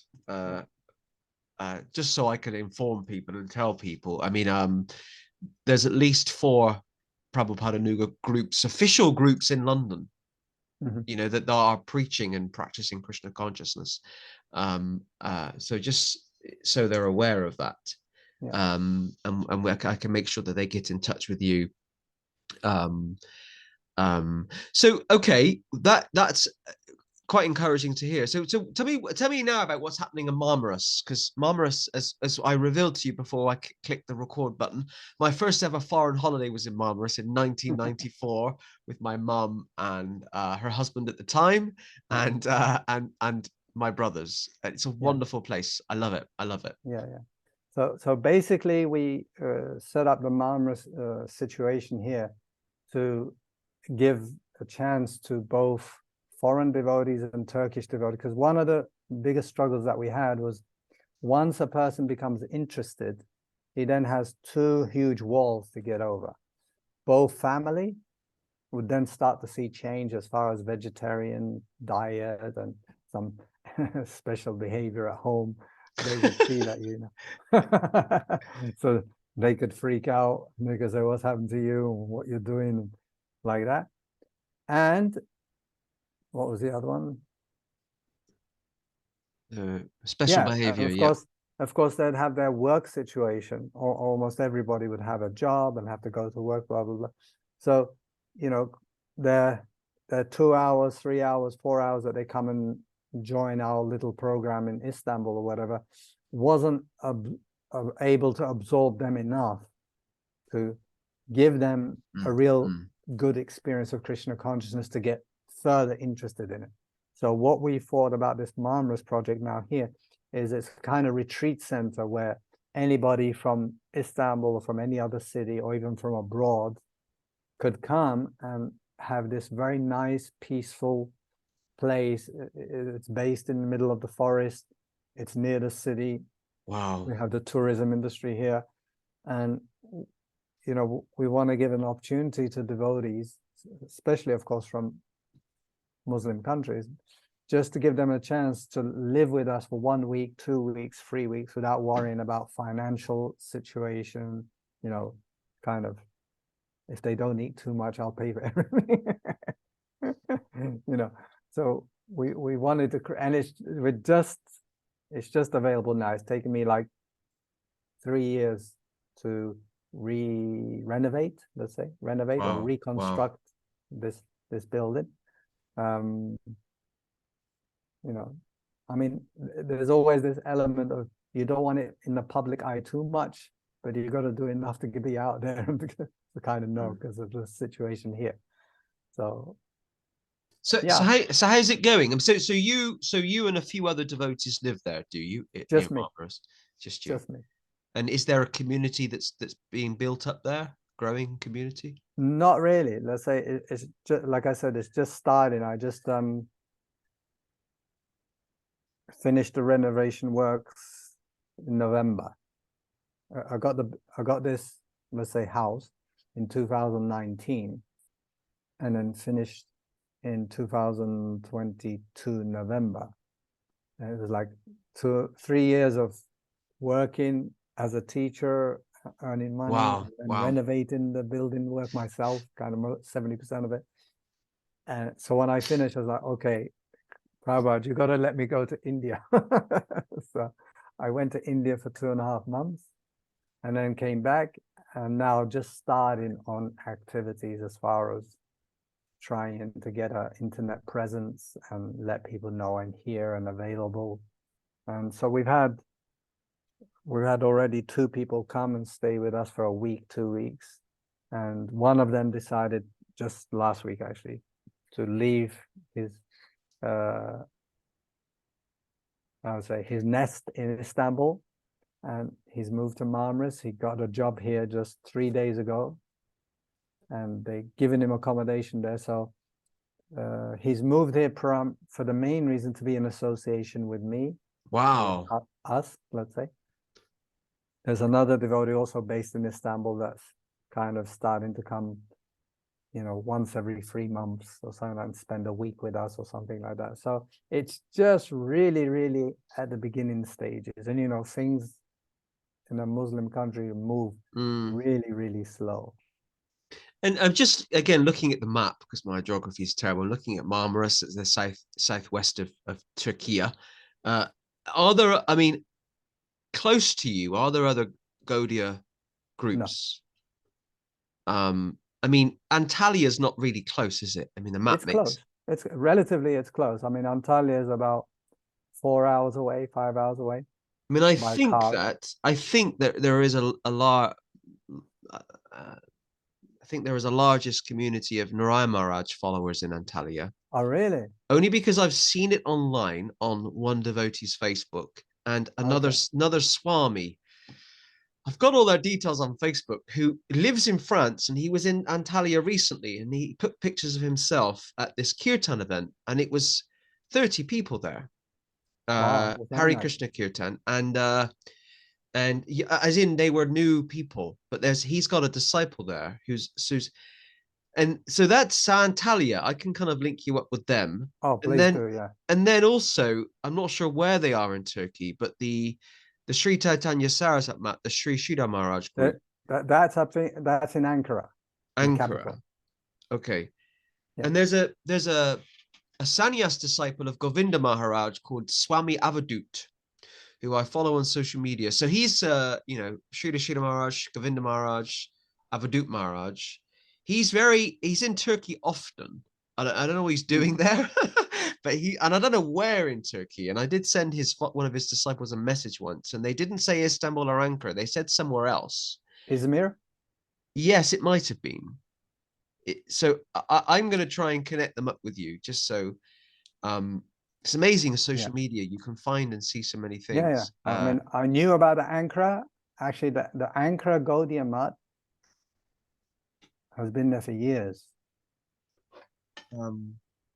just so I can inform people and tell people. I mean, there's at least 4 Prabhupada-Anuga groups, official groups in London, that are preaching and practicing Krishna consciousness. So just so they're aware of that. And I can make sure that they get in touch with you. So okay, that's quite encouraging to hear. So tell me now about what's happening in Marmaris, because Marmaris, as I revealed to you before I clicked the record button, my first ever foreign holiday was in Marmaris in 1994 with my mum and her husband at the time, and my brothers. It's a wonderful place. I love it. So basically we set up the Marmaris situation here to give a chance to both foreign devotees and Turkish devotees, because one of the biggest struggles that we had was once a person becomes interested he then has two huge walls to get over. Both family would then start to see change as far as vegetarian diet and some special behavior at home. They would see that, you know. So they could freak out because say, what's happened to you and what you're doing, like that. And what was the other one? Special behavior, of course, they'd have their work situation, or almost everybody would have a job and have to go to work, blah, blah, blah. So, you know, their 2 hours, 3 hours, 4 hours that they come and join our little program in Istanbul or whatever, wasn't able to absorb them enough to give them a real good experience of Krishna consciousness to get further interested in it. So what we thought about this Marmaris project now here is it's kind of retreat center where anybody from Istanbul or from any other city or even from abroad could come and have this very nice, peaceful place. It's based in the middle of the forest. It's near the city. Wow. We have the tourism industry here. And, you know, we want to give an opportunity to devotees, especially, of course, from Muslim countries, just to give them a chance to live with us for 1 week, 2 weeks, 3 weeks without worrying about financial situation, you know, kind of, if they don't eat too much, I'll pay for everything. You know, so we wanted to, and it's just available now. It's taken me like 3 years to renovate, let's say, or reconstruct this building. You know, I mean, there's always this element of you don't want it in the public eye too much, but you got to do enough to be out there to kind of know because of the situation here. So yeah. So how's it going? So you and a few other devotees live there, do you? Just me. Just you. Just me. And is there a community that's being built up there? Growing community? Not really. Let's say it's just, like I said, it's just starting. I just finished the renovation works in November. I got this, let's say, house in 2019, and then finished in 2022 November. And it was like 3 years of working as a teacher, earning money, and renovating the building work myself, kind of 70% of it. And so when I finished, I was like, okay, Prabhupada, you got to let me go to India. So I went to India for 2.5 months and then came back, and now just starting on activities as far as trying to get an internet presence and let people know I'm here and available. And so we've had already 2 people come and stay with us for a week, 2 weeks. And one of them decided just last week, actually, to leave his I would say his nest in Istanbul, and he's moved to Marmaris. He got a job here just 3 days ago, and they've given him accommodation there. So he's moved here for the main reason to be in association with me. Wow. Us, let's say. There's another devotee also based in Istanbul that's kind of starting to come, you know, once every 3 months or something, and spend a week with us or something like that. So it's just really, really at the beginning stages. And, you know, things in a Muslim country move really, really slow. And I'm just, again, looking at the map because my geography is terrible. I'm looking at Marmaris, it's the southwest of Turkiye. Are there, I mean, close to you, are there other Gaudiya groups? No. I mean, Antalya is not really close, is it? I mean, the map makes close. It's close. I mean, Antalya is about 4 hours away, 5 hours away. I mean, I think that there is a large. I think there is a largest community of Narayana Maharaj followers in Antalya. Oh, really? Only because I've seen it online on one devotee's Facebook, and another swami. I've got all their details on Facebook, who lives in France, and he was in Antalya recently, and he put pictures of himself at this kirtan event, and it was 30 people there. Wow, Hare nice. Krishna kirtan, and and as in they were new people, but he's got a disciple there who's and so that's Santalia. I can kind of link you up with them. Oh, And please then do, yeah. also, I'm not sure where they are in Turkey, but the Sri Chaitanya Sarasat Mat, the Sri Sridhar Maharaj group. That's in Ankara, the Ankara. capital. Okay. Yeah. And there's a sannyas disciple of Govinda Maharaj called Swami Avadut, who I follow on social media. So he's Srila Sridhar Maharaj, Govinda Maharaj, Avadut Maharaj. He's in Turkey often. I don't know what he's doing there, but I don't know where in Turkey. And I did send one of his disciples a message once, and they didn't say Istanbul or Ankara. They said somewhere else. Izmir? Yes, it might have been. So I'm going to try and connect them up with you, just so it's amazing as social media, you can find and see so many things. I mean, I knew about the Ankara. Actually, the Ankara Gaudiya Math has been there for years.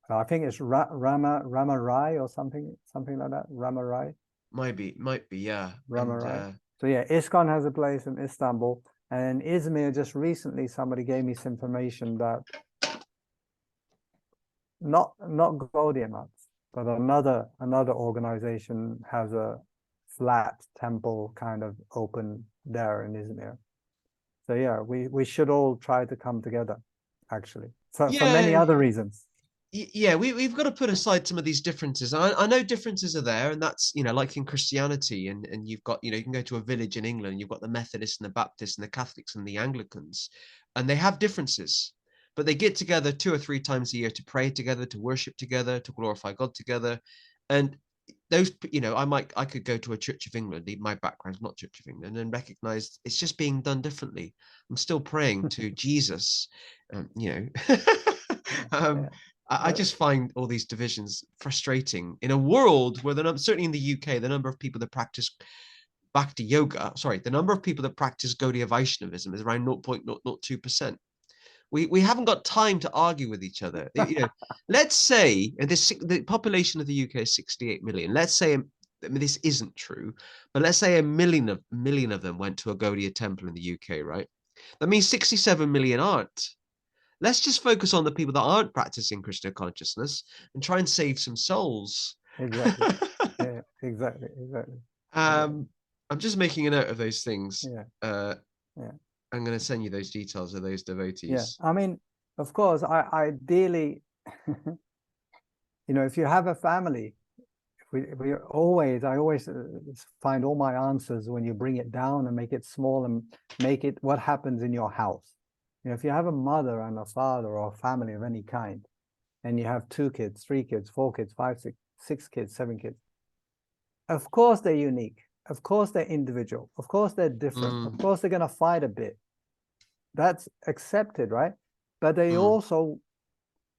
I think it's Rama Rai or something like that. Rama Rai. Might be, yeah. Rama Rai. So yeah, Iskcon has a place in Istanbul, and in Izmir. Just recently, somebody gave me some information that not Gaudiya Math, but another organization has a flat temple kind of open there in Izmir. So yeah, we should all try to come together, actually, for many other reasons. Yeah, we've got to put aside some of these differences. I know differences are there, and that's, like in Christianity, and you've got, you can go to a village in England, you've got the Methodists and the Baptists and the Catholics and the Anglicans, and they have differences, but they get together 2 or 3 times a year to pray together, to worship together, to glorify God together. And those, I could go to a Church of England, my background's not Church of England, and recognize it's just being done differently. I'm still praying to Jesus, I just find all these divisions frustrating in a world where certainly in the UK, the number of people that practice Bhakti yoga, the number of people that practice Gaudiya Vaishnavism is around 0.002%. We haven't got time to argue with each other. Let's say the population of the UK is 68 million. Let's say, this isn't true, but let's say a million of them went to a Gaudiya temple in the UK, right? That means 67 million aren't. Let's just focus on the people that aren't practicing Krishna consciousness and try and save some souls. Exactly. Yeah, exactly. I'm just making a note of those things. Yeah. I'm going to send you those details of those devotees. Yeah, I mean, of course, I ideally, if you have a family, I always find all my answers when you bring it down and make it small and make it what happens in your house. If you have a mother and a father or a family of any kind, and you have 2 kids, 3 kids, 4 kids, 5, 6 kids, 7 kids, of course they're unique. Of course they're individual. Of course they're different. Of course they're going to fight a bit. That's accepted, right? But they also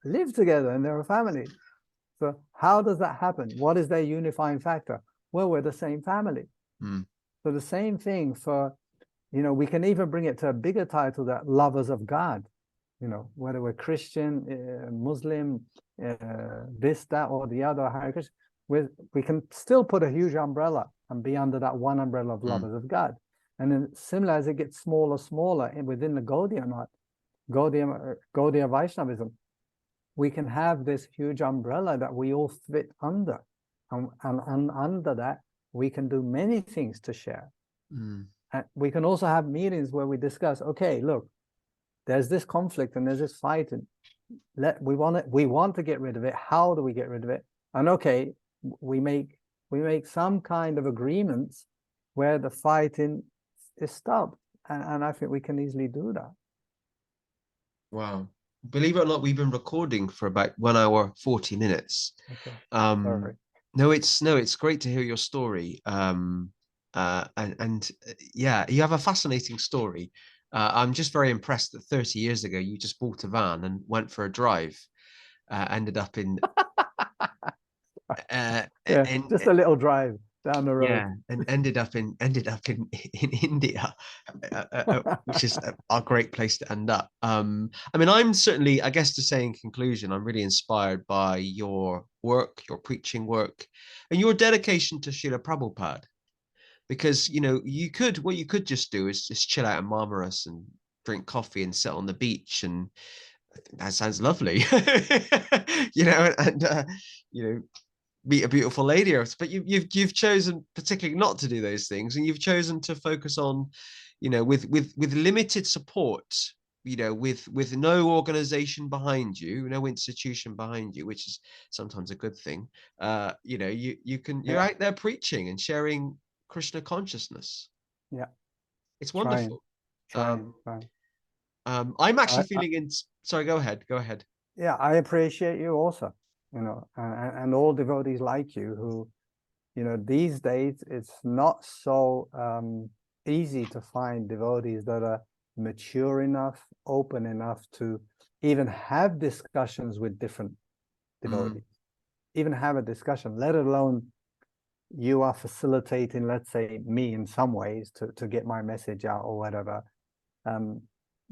live together and they're a family. So how does that happen? What is their unifying factor? Well, we're the same family. So the same thing for, we can even bring it to a bigger title, that lovers of God, whether we're Christian, Muslim, this, that, or the other, Hare Krishna, we can still put a huge umbrella and be under that one umbrella of lovers of God. And then similar, as it gets smaller, within the Gaudiya Vaishnavism, we can have this huge umbrella that we all fit under. And under that, we can do many things to share. And we can also have meetings where we discuss, okay, look, there's this conflict and there's this fight, and we want to get rid of it. How do we get rid of it? And okay, we make some kind of agreements where the fighting is stopped. And I think we can easily do that. Wow. Believe it or not, we've been recording for about 1 hour, 40 minutes. Okay. Sorry. No, it's great to hear your story. Yeah, you have a fascinating story. I'm just very impressed that 30 years ago you just bought a van and went for a drive, ended up in just a little drive down the road. Yeah, and ended up in India, which is a great place to end up. I mean, I'm certainly, I guess, to say in conclusion, I'm really inspired by your work, your preaching work, and your dedication to Srila Prabhupada. because what you could just do is just chill out in Marmaris and drink coffee and sit on the beach, and I think that sounds lovely. And meet a beautiful lady. But you've chosen particularly not to do those things, and you've chosen to focus on, with limited support, with no organization behind you, no institution behind you, which is sometimes a good thing. You're out there preaching and sharing Krishna consciousness. Yeah, it's wonderful. trying. I'm actually feeling sorry, go ahead. Yeah, I appreciate you also, and all devotees like you who, these days it's not so easy to find devotees that are mature enough, open enough to even have discussions with different devotees, even have a discussion, let alone you are facilitating, let's say, me in some ways to get my message out or whatever.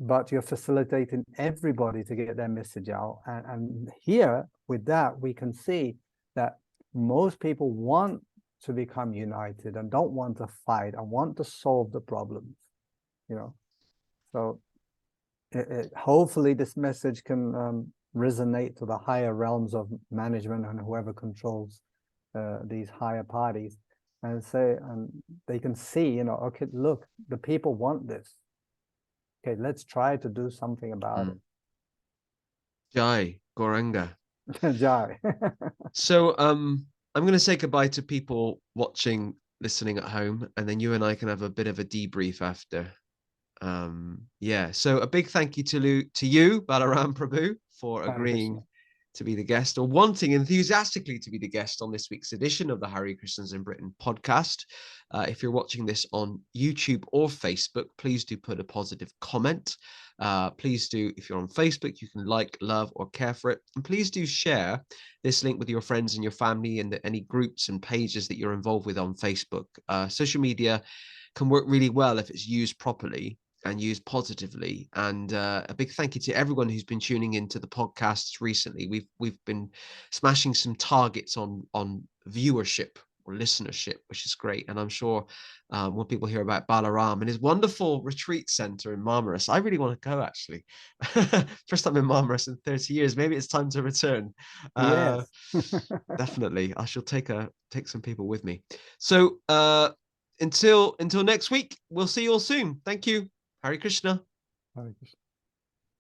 But you're facilitating everybody to get their message out. And here, with that, we can see that most people want to become united and don't want to fight and want to solve the problems, So hopefully this message can resonate to the higher realms of management and whoever controls these higher parties, and they can see, okay, look, the people want this. Okay, let's try to do something about it. Jai Goranga. Jai. So I'm going to say goodbye to people watching, listening at home, and then you and I can have a bit of a debrief after. So a big thank you to you, Balaram Prabhu, for agreeing to be the guest, or wanting enthusiastically to be the guest on this week's edition of the Hare Krishnas in Britain podcast. If you're watching this on YouTube or Facebook, please do put a positive comment. Please do, if you're on Facebook, you can like, love, or care for it. And please do share this link with your friends and your family and any groups and pages that you're involved with on Facebook. Social media can work really well if it's used properly and used positively. And a big thank you to everyone who's been tuning into the podcasts recently. We've been smashing some targets on viewership or listenership, which is great. And I'm sure when people hear about Balaram and his wonderful retreat center in Marmaris, I really want to go, actually. First time in Marmaris in 30 years. Maybe it's time to return. Yes. Definitely. I shall take some people with me. So until next week, we'll see you all soon. Thank you. Hare Krishna. Hare Krishna.